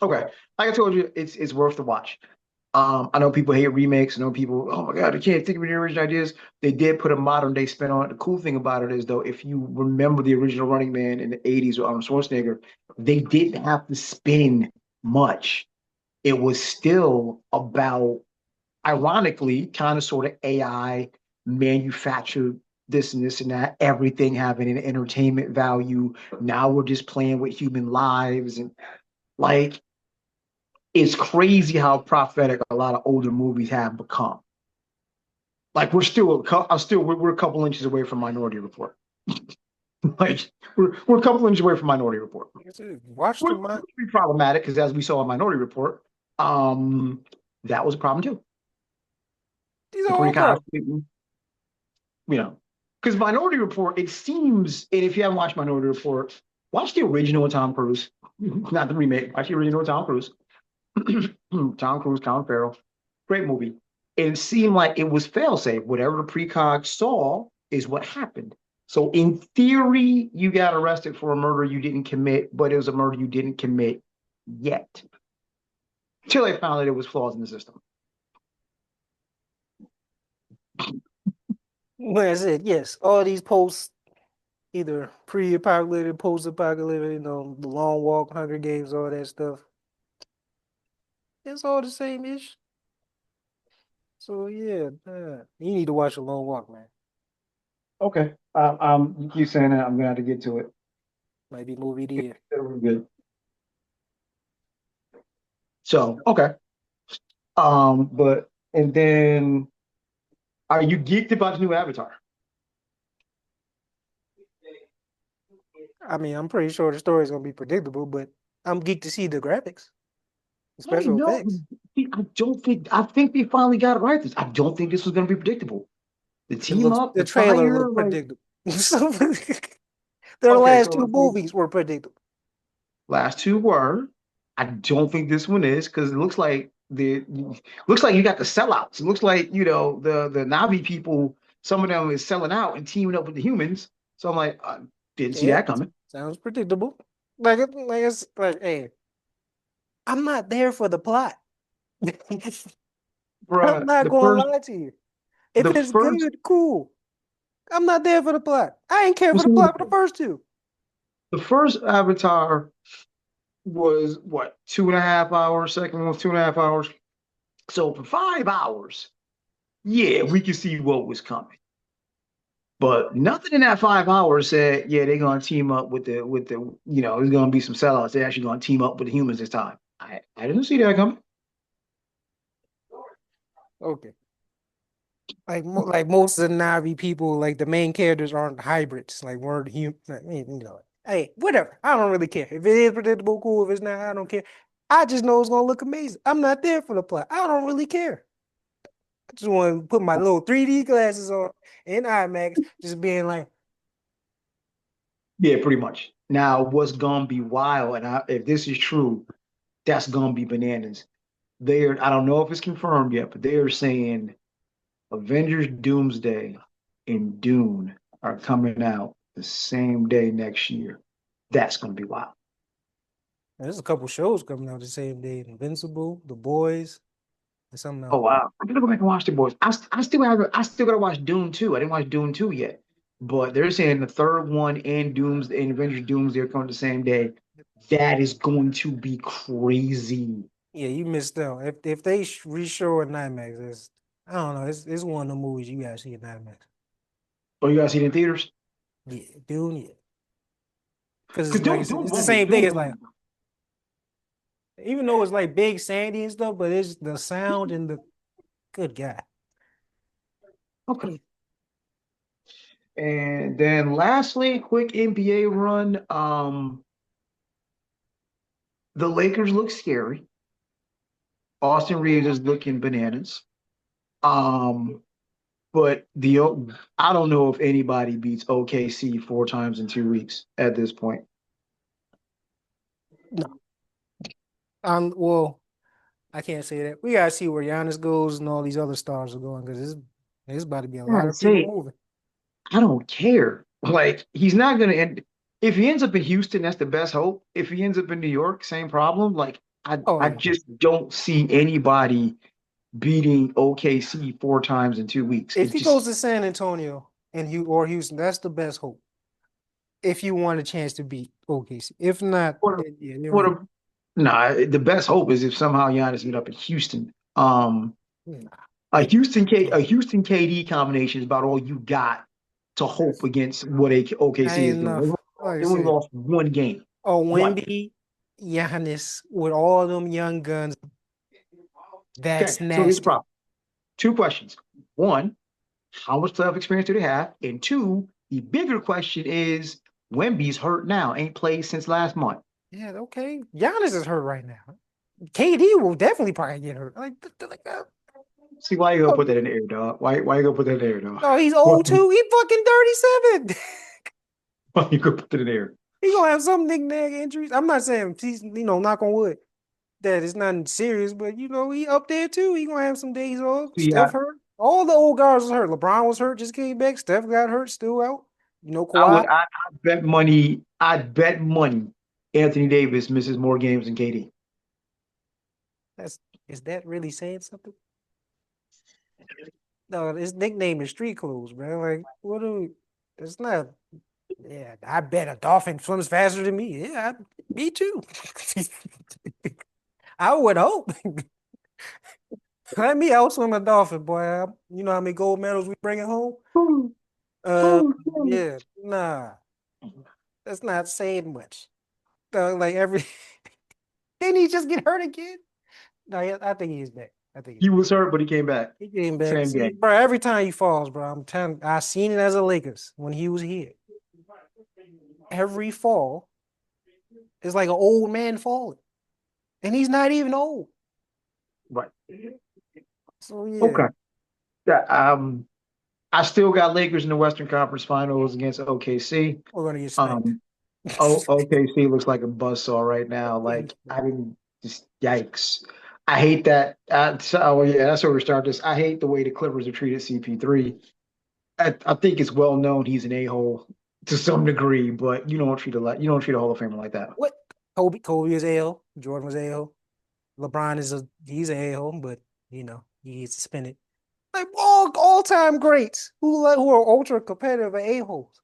Okay. Like I told you, it's worth the watch. I know people hate remakes. I know people, oh my God, they can't think of any original ideas. They did put a modern day spin on it. The cool thing about it is, though, if you remember the original Running Man in the 80s with Arnold Schwarzenegger, they didn't have to spin much. It was still about, ironically, kind of sort of AI manufactured this and this and that, everything having an entertainment value. Now we're just playing with human lives. And like, it's crazy how prophetic a lot of older movies have become. Like we're a couple inches away from Minority Report. Like we're a couple inches away from Minority Report, watch the which mind. would be problematic because as we saw in Minority Report, um, that was a problem too. These are If we're all kind of, problems. because Minority Report, it seems, and if you haven't watched Minority Report, watch the original with Tom Cruise, not the remake. Watch the original with Tom Cruise. Tom Cruise, Colin Farrell, great movie. It seemed like it was fail-safe. Whatever the precog saw is what happened. So in theory, you got arrested for a murder you didn't commit, but it was a murder you didn't commit yet. Until they found that there was flaws in the system. Like I said, yes, all these posts, either pre-apocalyptic, post-apocalyptic, the Long Walk, Hunger Games, all that stuff. It's all the same ish. So yeah, you need to watch a Long Walk, man. Okay. You keep saying that. I'm gonna have to get to it. Might be movie of the year. It'll be good. So okay. But and then are you geeked about the new Avatar? I mean, I'm pretty sure the story is gonna be predictable, but I'm geeked to see the graphics, the I special know. effects. I think they finally got it right. I don't think this was gonna be predictable. The team up, The the trailer fire, looked like predictable. So, their okay, last so two movies were predictable. last two were. I don't think this one is because it looks like you got the sellouts. It looks like the Navi people. Some of them is selling out and teaming up with the humans. So I'm like, I didn't see Yeah, that coming, sounds predictable. Like, hey, I'm not there for the plot. I'm bruh. not The gonna first, lie to you. If the it's first, good, cool. I'm not there for the plot. I ain't care well, for the see, plot for the first two. the first Avatar was what 2.5 hours. Second one was 2.5 hours. So for 5 hours, yeah, we could see what was coming. But nothing in that 5 hours said, yeah, they're gonna team up there's gonna be some sellouts. They're actually gonna team up with the humans this time. I didn't see that coming. Okay. Like most of the Navi people, like the main characters aren't hybrids, like weren't human. Hey, whatever. I don't really care. If it is predictable, cool. If it's not, I don't care. I just know it's gonna look amazing. I'm not there for the plot. I don't really care. I just want to put my little 3D glasses on in IMAX, just being like, Yeah, pretty much. Now, what's gonna be wild, and if this is true, that's gonna be bananas. I don't know if it's confirmed yet, but they are saying Avengers Doomsday and Dune are coming out the same day next year. That's gonna be wild. there's a couple shows coming out the same day: Invincible, The Boys, and something Oh else. wow! I'm gonna go back and watch the boys. I still gotta watch Dune 2. I didn't watch Dune 2 yet, but they're saying the third one and Avengers Doomsday are coming the same day. That is going to be crazy. Yeah, you missed out. If they re-show in IMAX, I don't know. It's one of the movies you gotta see in IMAX. Oh, you guys see it in theaters? Yeah, Dune, yeah. Because Because like I Dune, said, Dune it's the gonna be same thing. Dune It's gonna like be even though it's like big sandy and stuff, but it's the sound and the good guy. okay. And then lastly, quick NBA run. The Lakers look scary. Austin Reeves is looking bananas. Um, But I don't know if anybody beats OKC 4 times in 2 weeks at this point. No, well, I can't say that. We gotta see where Giannis goes and all these other stars are going because it's about to be a I lot gotta of people say, moving. I don't care. Like he's not gonna end. If he ends up in Houston, that's the best hope. If he ends up in New York, same problem. Like I, Oh I yeah. just don't see anybody beating OKC 4 times in 2 weeks. If It he goes just to San Antonio and Houston, that's the best hope. If you want a chance to beat OKC. If not, what a, then yeah, New what Orleans. a nah. The best hope is if somehow Giannis end up in Houston. Nah, A they Houston K a can't. Houston KD combination is about all you got to hope against what I OKC ain't is doing. enough. Like I They only said, lost one game. oh, One. Wemby, Giannis with all them young guns, Okay, that's so here's the nasty. problem. Two questions. One, how much playoff experience do they have? And two, the bigger question is Wemby's hurt now, ain't played since last month. Yeah, okay. Giannis is hurt right now. KD will definitely probably get hurt. See why you gonna Oh, put that in the air, dog? Why you gonna put that in the air, dog? no, he's Why, old too. He fucking 37. why you gonna put it in the air? He gonna have some knick-knack injuries. I'm not saying he's, knock on wood, that it's nothing serious, but he up there too. He gonna have some days off. See, I, Steph hurt. All the old guards was hurt. LeBron was hurt, just came back. Steph got hurt, still out. I Kawhi. would I bet money. I'd bet money Anthony Davis misses more games than KD. That's is that really saying something? No, his nickname is Street Clothes, man. Like, what do we? It's not. Yeah, I bet a dolphin swims faster than me. Yeah, me too. I would hope. Let me outswim a dolphin, boy. You know how many gold medals we bringing home? Who, Uh, who, yeah, nah, that's not saying much. Like didn't he just get hurt again? No, yeah, I think he's back. I think he's he back. was hurt, but he came back. He came back. Same See, game. bro, every time he falls, bro, I'm telling, I seen it as a Lakers when he was here. Every fall is like an old man falling, and he's not even old. Right. So yeah, Okay. Yeah, I still got Lakers in the Western Conference Finals against OKC. we're gonna get spanked. Um, OKC looks like a buzzsaw right now. Like I didn't just yikes. I hate that. Oh yeah, that's where we start this. I hate the way the Clippers have treated CP3. I think it's well known he's an a-hole to some degree, but you don't treat a Hall of Famer like that. What? Kobe is a-hole. Jordan was a-hole. LeBron he's an a-hole, but he's suspended. Like all time greats who are ultra competitive are a-holes.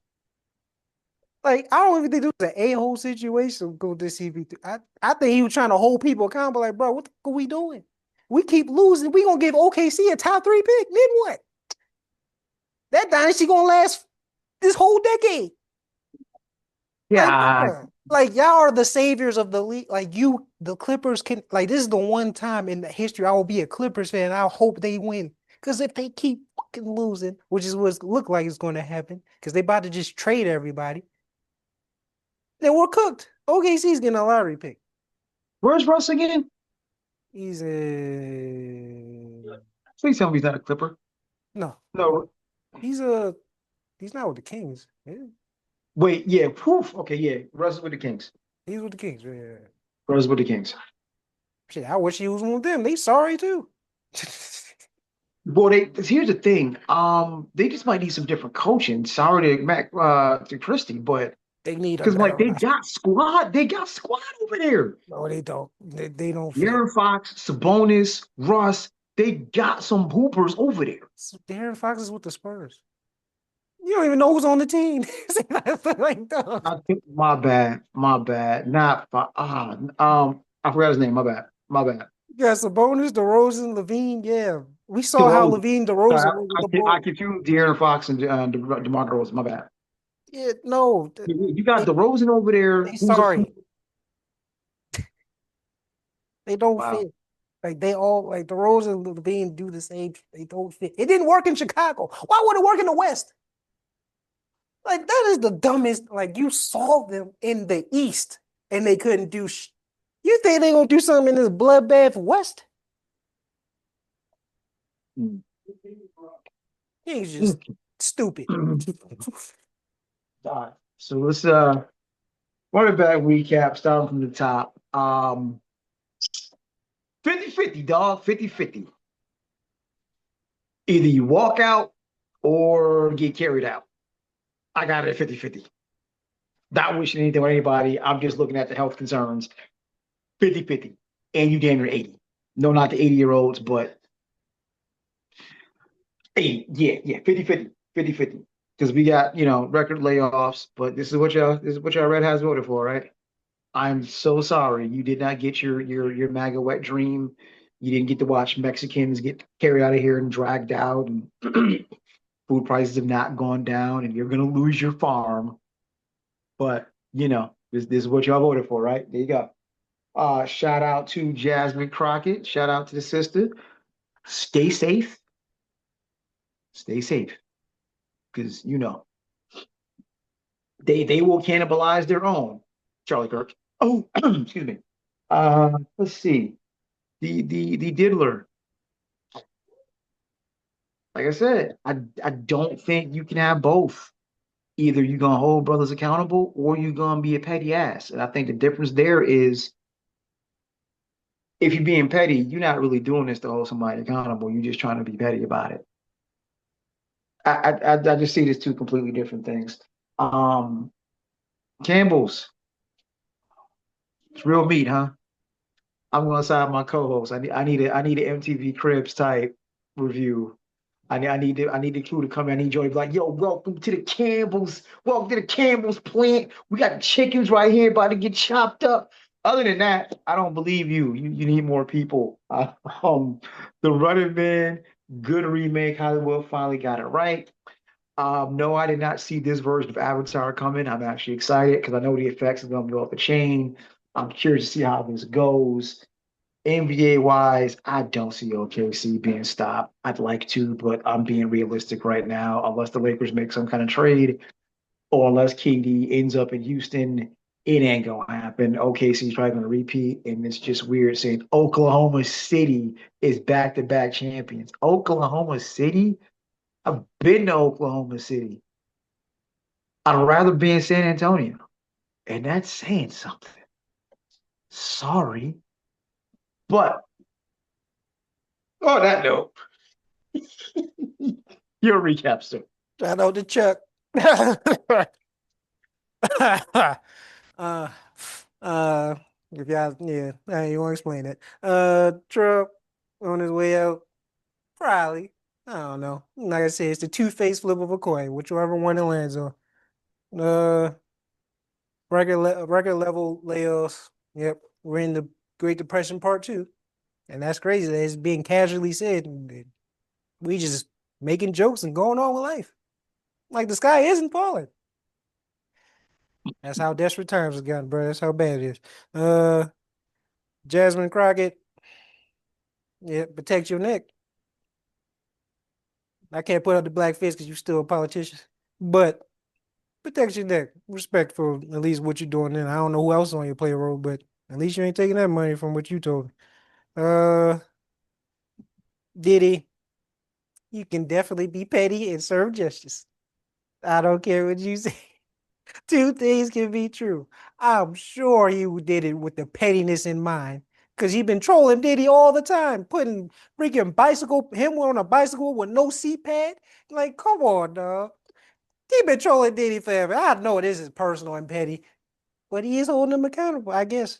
Like I don't even think it was an a-hole situation go to CP3. I think he was trying to hold people accountable. Like, bro, what the fuck are we doing? We keep losing. We gonna give OKC a top 3 pick. Then what? That dynasty gonna last this whole decade. Like, Yeah, yeah. Like y'all are the saviors of the league. Like the Clippers can like this is the one time in the history I will be a Clippers fan. I hope they win. Because if they keep fucking losing, which is what look like it's going to happen, because they about to just trade everybody, then we're cooked. OKC's getting a lottery pick. where's Russ again? He's a Please tell me he's not a Clipper. no. No, He's a he's not with the Kings. Yeah, wait, yeah, poof. Okay, yeah, Russ is with the Kings. he's with the Kings. Yeah. Russ is with the Kings. Shit, I wish he was one of them. They sorry too. Well, here's the thing. They just might need some different coaching. Sorry to to Christie, but They need a because better like roster. they got squad over there. No, they don't. They don't fit. De'Aaron Fox, Sabonis, Russ, they got some hoopers over there. Darren Fox is with the Spurs. You don't even know who's on the team. Like, I think my bad. Not I forgot his name. My bad. yeah, Sabonis, DeRozan, Levine. Yeah, we saw how DeRozan. Levine, Sorry, DeRozan was with the I ball. confused De'Aaron Fox and DeMar DeRozan. My bad. Yeah, no, You got they DeRozan over there, they who's a sorry. They don't wow. fit. Like they all like DeRozan and Levine do the same. They don't fit. It didn't work in Chicago. Why would it work in the West? Like that is the dumbest. Like you saw them in the East and they couldn't do. You think they gonna do something in this bloodbath West? Mm. He's just stupid. All right. So let's running back recap starting from the top. 50-50, dog. 50-50. Either you walk out or get carried out. I got it at 50-50. Not wishing anything on anybody. I'm just looking at the health concerns. 50-50. And you damn near 80. No, not the 80-year-olds, but 80. Yeah. 50-50. 50-50. Because we got, record layoffs, but this is what y'all Red Hats voted for, right? I'm so sorry you did not get your MAGA wet dream. You didn't get to watch Mexicans get carried out of here and dragged out, and food prices have not gone down, and you're gonna lose your farm. But this is what y'all voted for, right? There you go. Shout out to Jasmine Crockett. Shout out to the sister. Stay safe. Stay safe, because they will cannibalize their own. Charlie Kirk. Oh, excuse me. Let's see. The diddler. Like I said, I don't think you can have both. Either you're gonna hold brothers accountable or you're gonna be a petty ass. And I think the difference there is if you're being petty, you're not really doing this to hold somebody accountable. You're just trying to be petty about it. I just see this two completely different things. Um, Campbell's, it's real meat, huh? I'm gonna side my co-host. I need an MTV Cribs type review. I need the crew to come in. I need Joey to be like, yo, welcome to the Campbell's. Welcome to the Campbell's plant. We got the chickens right here about to get chopped up. Other than that, I don't believe you. You need more people. The Running Man, good remake. Hollywood finally got it right. No, I did not see this version of Avatar coming. I'm actually excited because I know the effects are going to be off the chain. I'm curious to see how this goes. NBA wise, I don't see OKC being stopped. I'd like to, but I'm being realistic right now. Unless the Lakers make some kind of trade or unless KD ends up in Houston, it ain't gonna happen. OKC's probably gonna repeat, and it's just weird saying Oklahoma City is back-to-back champions. Oklahoma City? I've been to Oklahoma City. I'd rather be in San Antonio, and that's saying something. Sorry, but on that note, your recap, sir. Shout out to Chuck. uh, uh, if y'all, yeah, you want to explain it. Trump on his way out, probably. I don't know. Like I said, it's the two-faced flip of a coin, whichever one it lands on. Uh, record level layoffs. Yep, we're in the Great Depression part two, and that's crazy. That it's being casually said. We just making jokes and going on with life, like the sky isn't falling. That's how desperate times have gotten, bro. That's how bad it is. Uh, Jasmine Crockett, yeah, protect your neck. I can't put up the black fist because you're still a politician, but protect your neck. Respect for at least what you're doing. And I don't know who else on your payroll, but at least you ain't taking that money from what you told me. Uh, Diddy, you can definitely be petty and serve justice. I don't care what you say. Two things can be true. I'm sure he did it with the pettiness in mind. Cause he been trolling Diddy all the time, putting freaking him on a bicycle with no seat pad. Like, come on, dog. He been trolling Diddy forever. I know this is personal and petty, but he is holding him accountable, I guess.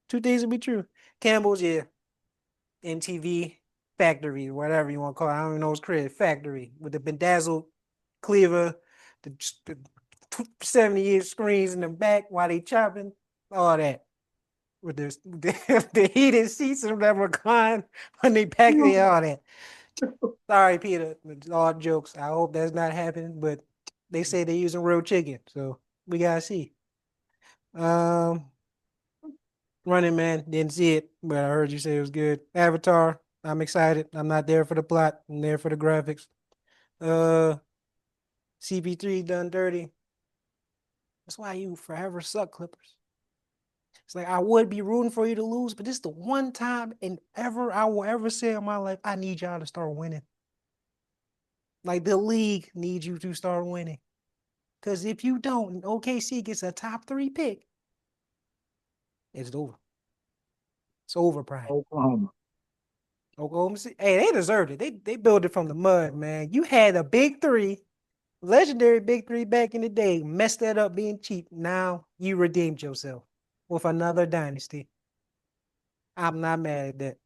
Two things can be true. Campbell's, yeah, MTV Factory, whatever you want to call it. I don't even know his credit. Factory with the bedazzled cleaver, the 70-inch screens in the back while they chopping, all that. With the heated seats and that recline when they pack it, all that. Sorry, Peter. All jokes. I hope that's not happening, but they say they're using real chicken, so we gotta see. Um, Running Man, didn't see it, but I heard you say it was good. Avatar, I'm excited. I'm not there for the plot. I'm there for the graphics. Uh, CP3 done dirty. That's why you forever suck, Clippers. It's like I would be rooting for you to lose, but this is the one time in ever I will ever say in my life, I need y'all to start winning. Like the league needs you to start winning. Because if you don't, and OKC gets a top 3 pick, it's over. It's over, Prime. Oklahoma. Oklahoma City. Hey, they deserved it. They built it from the mud, man. You had a big three, legendary big three back in the day, messed that up being cheap. Now you redeemed yourself with another dynasty. I'm not mad at that.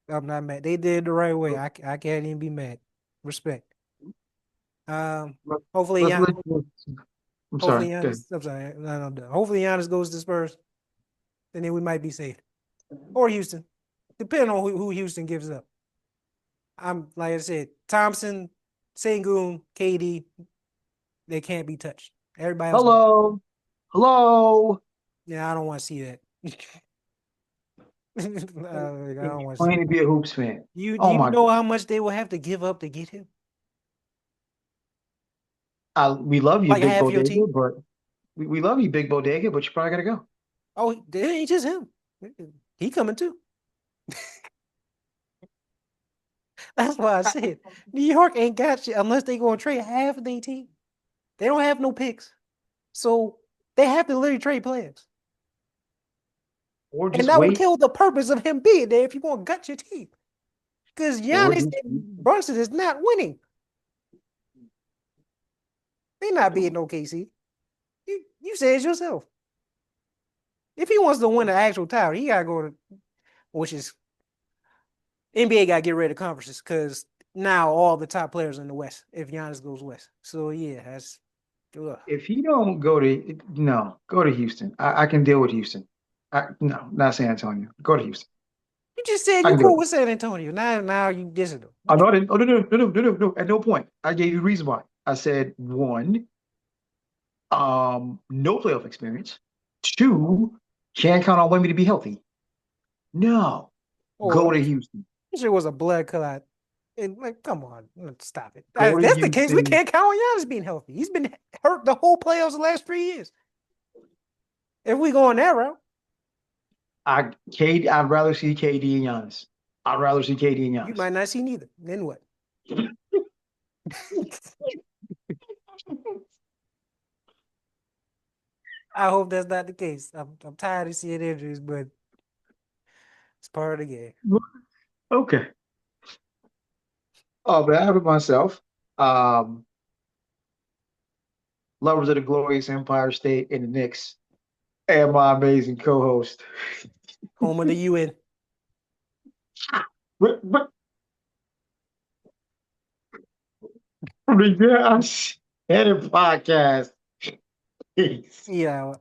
I'm not mad. They did it the right way. I can't even be mad. Respect. Um, Let- hopefully, Let's I'm sorry. hopefully Good. Giannis. I'm sorry. No, I'm done. Hopefully Giannis goes to Spurs, and then we might be safe. Or Houston, depending on who Houston gives up. I'm like I said, Thompson, Sengun, KD, they can't be touched. Everybody else, Hello. Hello. yeah, I don't want to see that. I don't want to see Playing it. to be a hoops fan. Do Oh you my know God. how much they will have to give up to get him? We love you, Like Big half your Bodega, team? but we love you, Big Bodega, but you probably gotta go. Oh, it ain't just him. He coming too. That's why I said New York ain't got shit unless they gonna trade half of their team. They don't have no picks, so they have to literally trade players, Or and just that would wait. kill the purpose of him being there if you want to gut your team. Because Or Giannis just and Brunson is not winning. They not beating OKC. You said it yourself. If he wants to win the actual title, he gotta go to. which is NBA got to get rid of conferences because now all the top players in the West. If Giannis goes West, so yeah, that's ugh. If he don't go to no, go to Houston. I can deal with Houston. No, not San Antonio. Go to Houston. You just said I you can deal cool with it. with San Antonio. Now you dissing them. Oh, no, I didn't. Oh, no, no, no, no, no, no, no. At no point. I gave you a reason why. I said one, no playoff experience. Two, can't count on Wemby to be healthy. No, go Or to Houston. shit was a blood clot. And like, come on, stop it. Go If to that's the case, we Houston. can't count on Giannis being healthy. He's been hurt the whole playoffs the last 3 years. If we go on that route, I'd rather see KD and Giannis. I'd rather see KD and you Giannis. might not see neither. Then what? I hope that's not the case. I'm tired of seeing injuries, but it's part of the game. Okay. Oh, but I have it myself. Um, Lovers of the Glorious Empire State and the Knicks, and my amazing co-host. Home of the UN. But from the Yes Headed Podcast. Peace. Yeah.